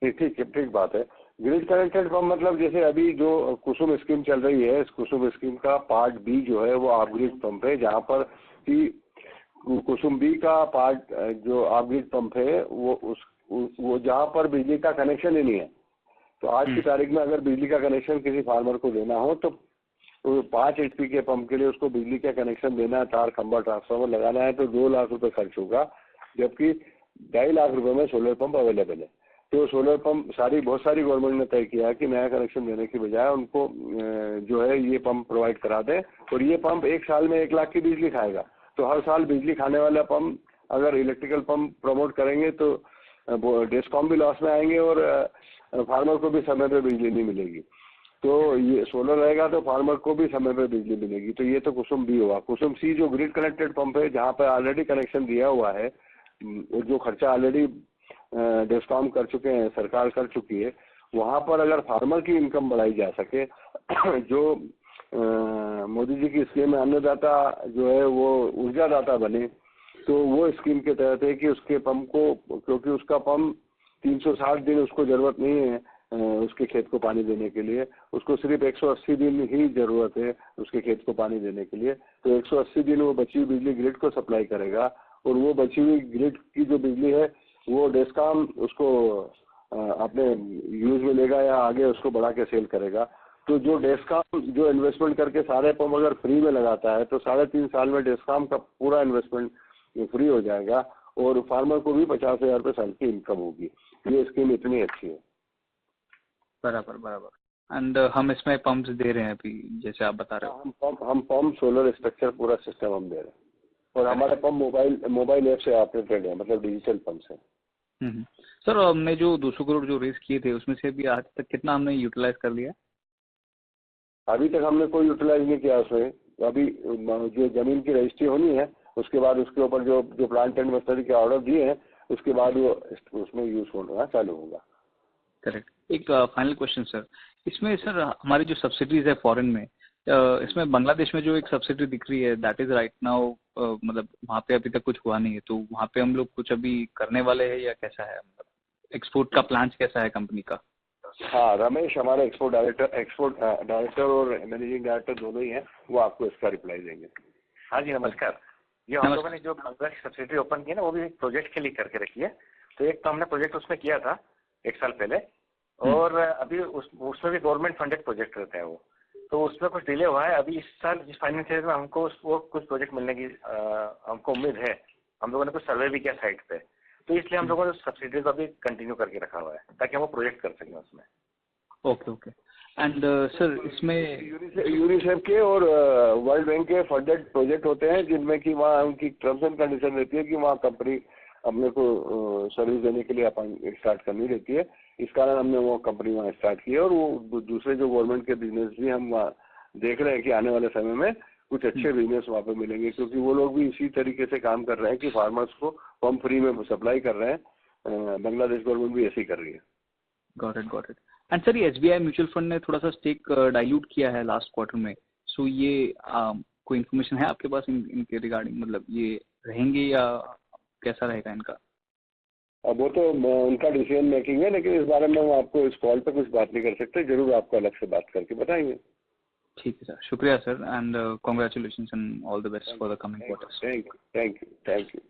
S3: ठीक बात है। ग्रिड कनेक्टेड पंप मतलब जैसे अभी जो कुसुम स्कीम चल रही है, इस कुसुम स्कीम का पार्ट बी जो है वो ऑफ-ग्रिड पंप है, जहाँ पर कि कुसुम बी का पार्ट जो ऑफ-ग्रिड पंप है वो जहाँ पर बिजली का कनेक्शन ही नहीं है। तो आज की तारीख में अगर बिजली का कनेक्शन किसी फार्मर को देना हो तो 5 HP के पंप के लिए उसको बिजली का कनेक्शन देना है, तार खंबा ट्रांसफार्मर लगाना है, तो 2 लाख रुपए खर्च होगा, जबकि 2.5 लाख रुपए में सोलर पंप अवेलेबल है। तो सोलर पंप बहुत सारी गवर्नमेंट ने तय किया कि नया कनेक्शन देने की बजाय उनको जो है ये पंप प्रोवाइड करा दें, और ये पंप 1 साल में 1 लाख की बिजली खाएगा। तो हर साल बिजली खाने वाला पंप अगर इलेक्ट्रिकल पंप प्रमोट करेंगे तो डिस्कॉम भी लॉस में आएंगे और फार्मर को भी समय पे बिजली नहीं मिलेगी। तो ये सोलर रहेगा तो फार्मर को भी समय पे बिजली मिलेगी। तो ये तो कुसुम बी हुआ। कुसुम सी जो ग्रिड कनेक्टेड पंप है, जहाँ पे ऑलरेडी कनेक्शन दिया हुआ है, जो खर्चा ऑलरेडी डिस्कॉम कर चुके हैं, सरकार कर चुकी है, वहाँ पर अगर फार्मर की इनकम बढ़ाई जा सके, जो मोदी जी की स्कीम में अन्नदाता जो है वो ऊर्जा दाता बने, तो वो स्कीम के तहत है कि उसके पंप को, क्योंकि उसका पंप 360 दिन उसको जरूरत नहीं है उसके खेत को पानी देने के लिए, उसको सिर्फ 180 दिन ही जरूरत है उसके खेत को पानी देने के लिए। तो 180 दिन वो बची हुई बिजली ग्रिड को सप्लाई करेगा, और वो बची हुई ग्रिड की जो बिजली है वो डिस्कॉम उसको अपने यूज में लेगा या आगे उसको बढ़ा के सेल करेगा। तो जो डिस्कॉम जो इन्वेस्टमेंट करके सारे पंप अगर फ्री में लगाता है, तो 3.5 साल में डिस्कॉम का पूरा इन्वेस्टमेंट फ्री हो जाएगा और फार्मर को भी 50,000 रुपये साल की इनकम होगी। ये स्कीम इतनी अच्छी है।
S15: बराबर। एंड हम इसमें पंप्स दे रहे हैं अभी, जैसे आप बता रहे हो?
S3: हम पंप सोलर स्ट्रक्चर पूरा सिस्टम हम दे रहे हैं, और हमारे पंप मोबाइल ऐप से ऑपरेटेड है, मतलब डिजिटल पंप्स है।
S15: सर हमने जो 200 करोड़ जो रेस किए थे, उसमें से भी आज तक कितना हमने यूटिलाइज कर लिया?
S3: अभी तक हमने कोई यूटिलाइज नहीं किया उसमें। अभी जो जमीन की रजिस्ट्री होनी है, उसके बाद उसके ऊपर जो प्लांट एंड मशीनरी के ऑर्डर दिए हैं, उसके बाद वो उसमें यूज होना चालू होगा।
S15: करेक्ट। एक फाइनल क्वेश्चन सर, इसमें सर हमारी जो सब्सिडीज है फॉरेन में, इसमें बांग्लादेश में जो एक सब्सिडी दिख रही है, दैट इज राइट नाउ, मतलब वहाँ पे अभी तक कुछ हुआ नहीं है, तो वहाँ पे हम लोग कुछ अभी करने वाले हैं या कैसा है? मतलब एक्सपोर्ट का प्लान कैसा है कंपनी का?
S3: हाँ, रमेश हमारे एक्सपोर्ट डायरेक्टर और मैनेजिंग डायरेक्टर दोनों ही हैं, वो आपको इसका रिप्लाई देंगे।
S16: हाँ जी, नमस्कार। ये हम लोगों ने जो बांग्लादेश सब्सिडी ओपन की है ना, वो भी एक प्रोजेक्ट के लिए करके रखी है। तो एक तो हमने प्रोजेक्ट उसमें किया था 1 साल पहले, और अभी उसमें भी गवर्नमेंट फंडेड प्रोजेक्ट रहता है वो, तो उसमें कुछ डिले हुआ है। अभी इस साल जिस फाइनेंस ईयर में हमको वो कुछ प्रोजेक्ट मिलने की हमको उम्मीद है। हम लोगों ने कुछ सर्वे भी किया साइट पे, तो इसलिए हम लोगों ने सब्सिडी को अभी कंटिन्यू करके रखा हुआ है, ताकि हम वो प्रोजेक्ट कर सकें उसमें।
S15: ओके। एंड सर इसमें
S3: यूनिसेफ के और वर्ल्ड बैंक के फंडेड प्रोजेक्ट होते हैं, जिनमें कि वहाँ उनकी टर्म्स एंड कंडीशन रहती है कि वहाँ कंपनी अपने को सर्विस देने के लिए अपन स्टार्ट करनी रहती है। इस कारण हमने वो कंपनी वहाँ स्टार्ट की है, और वो दूसरे जो गवर्नमेंट के बिजनेस भी हम वहाँ देख रहे हैं कि आने वाले समय में कुछ अच्छे बिजनेस वहाँ पे मिलेंगे, क्योंकि वो लोग भी इसी तरीके से काम कर रहे हैं कि फार्मर्स को पंप फ्री में सप्लाई कर रहे हैं। बांग्लादेश गवर्नमेंट भी ऐसे ही कर रही है।
S15: Got it. एंड सर ये SBI म्यूचुअल फंड ने थोड़ा सा स्टेक डाइल्यूट किया है लास्ट क्वार्टर में, सो ये कोई इन्फॉर्मेशन है आपके पास इनके रिगार्डिंग, मतलब ये रहेंगे या कैसा रहेगा इनका?
S3: अब वो तो उनका डिसीजन मेकिंग है, लेकिन इस बारे में हम आपको इस कॉल पे कुछ बात नहीं कर सकते, जरूर आपको अलग से बात करके बताएंगे।
S15: ठीक है सर, शुक्रिया sir, and congratulations and all the best for the coming quarters.
S3: Thank you.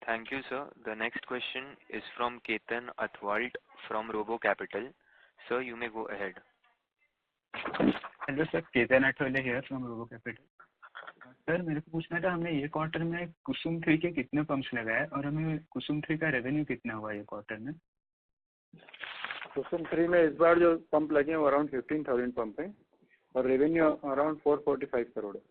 S1: Thank you, sir. The next question is from Ketan Athwalt from Robo Capital. Sir, you may go ahead.
S17: Hello sir, Ketan Athavale here from Robo Capital. Sir मेरे को पूछना था, हमने ये quarter में कुसुम 3 के कितने pumps लगाए और हमें कुसुम 3 का रेवेन्यू कितना हुआ ये क्वार्टर में?
S4: कुसुम 3 में इस बार जो पंप लगे हैं वो अराउंड 15,000 पंप है और रेवेन्यू अराउंड 445 करोड़ है।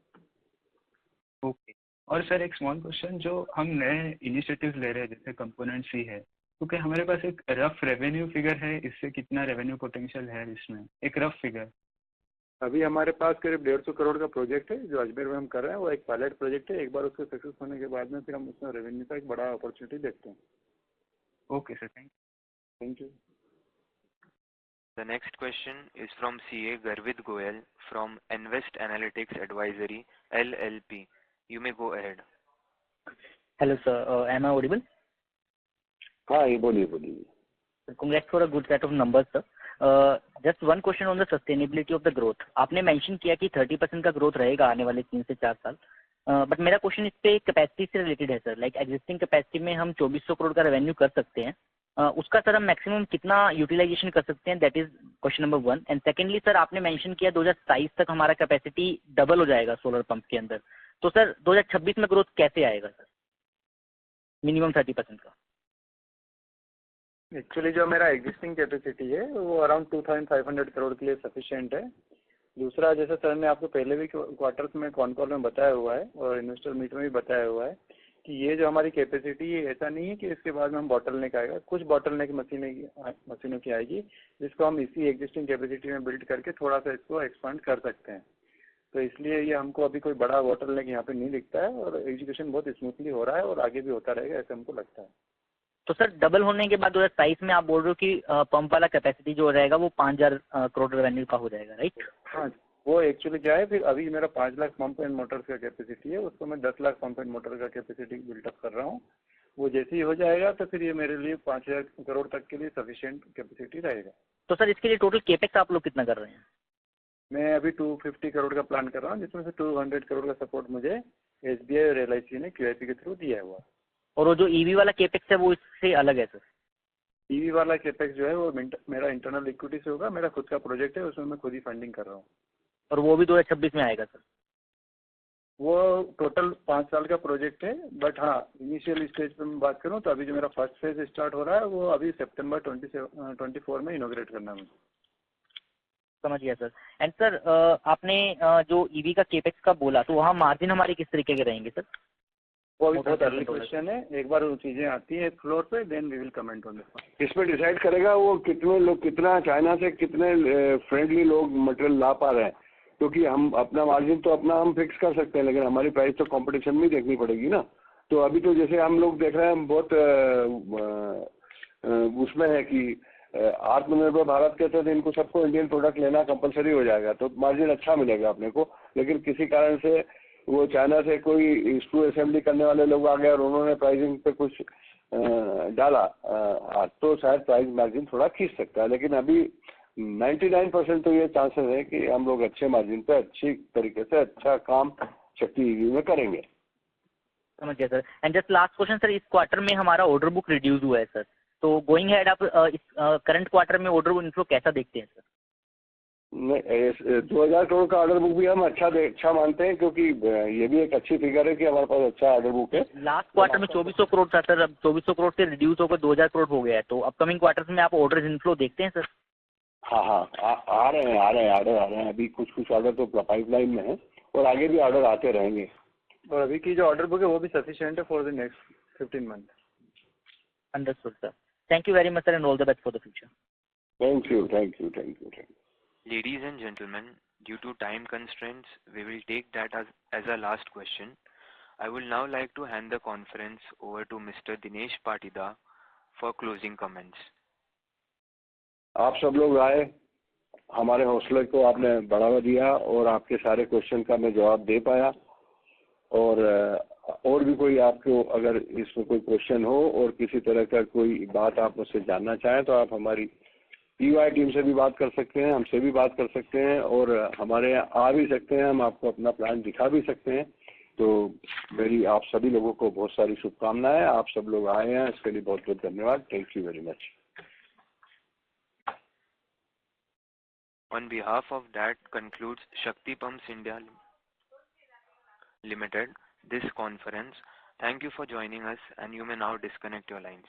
S17: ओके। और सर एक स्मॉल क्वेश्चन, जो हम नए इनिशिएटिव ले रहे हैं जैसे कंपोनेंट सी है, क्योंकि हमारे पास एक रफ रेवेन्यू फिगर है, इससे कितना रेवेन्यू पोटेंशियल है इसमें, एक रफ फिगर?
S4: अभी हमारे पास करीब 150 करोड़ का प्रोजेक्ट है जो अजमेर में हम कर रहे हैं, वो एक पायलट प्रोजेक्ट है। एक बार उसके सक्सेस होने के बाद में फिर हम उसमें रेवेन्यू का एक बड़ा अपॉर्चुनिटी देखते हैं।
S17: Okay sir,
S4: thank you.
S1: The next question is from CA Garvid Goyal from Invest Analytics Advisory LLP. You may go ahead.
S18: Hello sir, am I audible?
S3: हाँ, ये बोलिए।
S18: Congrats for a good set of numbers sir. Just one question on the sustainability of the growth. आपने mention किया कि 30% का growth रहेगा आने वाले 3 से 4 साल, बट मेरा क्वेश्चन इस पे कैपेसिटी से रिलेटेड है सर। लाइक एग्जिस्टिंग कैपेसिटी में हम 2400 करोड़ का रेवेन्यू कर सकते हैं, उसका सर हम मैक्सिमम कितना यूटिलाइजेशन कर सकते हैं? That is question number 1। And secondly sir आपने मेंशन किया 2027 तक हमारा कैपेसिटी डबल हो जाएगा सोलर पंप के अंदर, तो सर 2026 में ग्रोथ कैसे आएगा सर मिनिमम 30% का?
S4: एक्चुअली जो मेरा एग्जिस्टिंग कैपेसिटी है वो अराउंड 2500 करोड़ के लिए सफिशिएंट है। दूसरा, जैसे सर ने आपको पहले भी क्वार्टर्स में कॉन कॉल में बताया हुआ है और इन्वेस्टर मीट में भी बताया हुआ है कि ये जो हमारी कैपेसिटी है ऐसा नहीं है कि इसके बाद में हम बॉटलनेक आएगा, कुछ बॉटलनेक मशीनों की आएगी जिसको हम इसी एग्जिस्टिंग कैपेसिटी में बिल्ड करके थोड़ा सा इसको एक्सपांड कर सकते हैं। तो इसलिए ये हमको अभी कोई बड़ा बॉटलनेक यहाँ पे नहीं दिखता है और एग्जीक्यूशन बहुत स्मूथली हो रहा है और आगे भी होता रहेगा ऐसा हमको लगता है।
S18: तो सर डबल होने के बाद 2027 में आप बोल रहे हो कि पंप वाला कैपेसिटी जो रहेगा वो 5000 करोड़ रेवेन्यू का हो जाएगा, राइट?
S4: हाँ, वो एक्चुअली क्या है, फिर अभी मेरा 5 लाख पंप एंड मोटर्स का कैपेसिटी है, उसको मैं 10 लाख पंप एंड मोटर का कैपेसिटी बिल्डअप कर रहा हूँ। वो जैसे ही हो जाएगा तो फिर ये मेरे लिए 5000 करोड़ तक के लिए सफिशिएंट कैपेसिटी रहेगा।
S18: तो सर इसके लिए टोटल केपेक्स आप लोग कितना कर रहे हैं?
S4: मैं अभी 250 करोड़ का प्लान कर रहा हूँ, जिसमें से 200 करोड़ का सपोर्ट मुझे SBI और LIC ने QIP के थ्रू दिया हुआ।
S18: और वो जो ईवी वाला केपेक्स है वो इससे अलग है सर?
S4: ईवी वाला केपेक्स जो है वो मेरा इंटरनल इक्विटी से होगा, मेरा खुद का प्रोजेक्ट है, उसमें मैं खुद ही फंडिंग कर रहा हूँ।
S18: और वो भी 2026 में आएगा सर?
S4: वो टोटल 5 साल का प्रोजेक्ट है, बट हाँ इनिशियल स्टेज पे मैं बात करूँ तो अभी जो मेरा फर्स्ट फेज स्टार्ट हो रहा है वो अभी सितंबर 24 में इनॉग्रेट करना है।
S18: समझ गया सर। एंड सर आपने जो ईवी का केपेक्स का बोला तो वहाँ मार्जिन हमारे किस तरीके के रहेंगे सर?
S4: वो अभी बहुत अर्ली क्वेश्चन है, एक बार वो चीजें आती है फ्लोर पे then we will comment on this.
S3: इसमें डिसाइड करेगा वो कितने लोग, कितना चाइना से कितने फ्रेंडली लोग मटेरियल ला पा रहे हैं, क्योंकि हम अपना मार्जिन तो अपना हम फिक्स कर सकते हैं लेकिन हमारी प्राइस तो कंपटीशन में देखनी पड़ेगी ना। तो अभी तो जैसे हम लोग देख रहे हैं बहुत उसमें है कि आत्मनिर्भर भारत के तहत इनको सबको इंडियन प्रोडक्ट लेना कंपलसरी हो जाएगा, तो मार्जिन अच्छा मिलेगा अपने को। लेकिन किसी कारण से वो चाइना से कोई स्क्रू असेंबली करने वाले लोग आ गए और उन्होंने प्राइसिंग पे कुछ डाला तो शायद प्राइस मार्जिन थोड़ा खींच सकता है, लेकिन अभी 99% तो ये चांसेस है कि हम लोग अच्छे मार्जिन पे अच्छी तरीके से अच्छा काम शक्ति ईवी में करेंगे।
S18: समझ गया sir. And just last question sir, इस क्वार्टर में हमारा ऑर्डर बुक रिड्यूस हुआ है सर, तो गोइंग हेड आप इस करंट क्वार्टर में ऑर्डर इनफ्लो कैसा देखते हैं सर?
S3: 2000 करोड़ का ऑर्डर बुक भी हम अच्छा मानते हैं, क्योंकि ये भी एक अच्छी फिगर है कि हमारे पास अच्छा ऑर्डर बुक है।
S18: लास्ट क्वार्टर में 2400 करोड़ था सर, अब 2400 करोड़ से रिड्यूस होकर 2000 करोड़ हो गया है, तो अपकमिंग क्वार्टर्स में आप ऑर्डर इनफ्लो देखते हैं सर?
S3: हाँ आ रहे हैं अभी कुछ ऑर्डर तो पाइपलाइन में है और आगे भी ऑर्डर आते रहेंगे।
S4: और अभी की जो ऑर्डर बुक है वो भी सफिशिएंट है for the next 15 month.
S18: Understood sir, thank you very much sir and all the best for the future.
S3: Thank you.
S1: Ladies and gentlemen, due to time constraints, we will take that as a last question. I will now like to hand the conference over to Mr. Dinesh Patida for closing comments.
S3: आप सब लोग आए, हमारे हौसले को आपने बढ़ावा दिया और आपके सारे क्वेश्चन का मैं जवाब दे पाया और और भी कोई आपको अगर इसमें कोई क्वेश्चन हो और किसी तरह का कोई बात आप मुझसे जानना चाहें तो आप हमारी पीवाई टीम से भी बात कर सकते हैं, हमसे भी बात कर सकते हैं और हमारे यहाँ आ भी सकते हैं, हम आपको अपना प्लान दिखा भी सकते हैं। तो मेरी आप सभी लोगों को बहुत सारी शुभकामनाएं, आप सब लोग आए हैं इसके लिए बहुत बहुत धन्यवाद। Thank you very much.
S1: On behalf of that concludes Shakti Pumps India Limited this conference. Thank you for joining us and you may now disconnect your lines.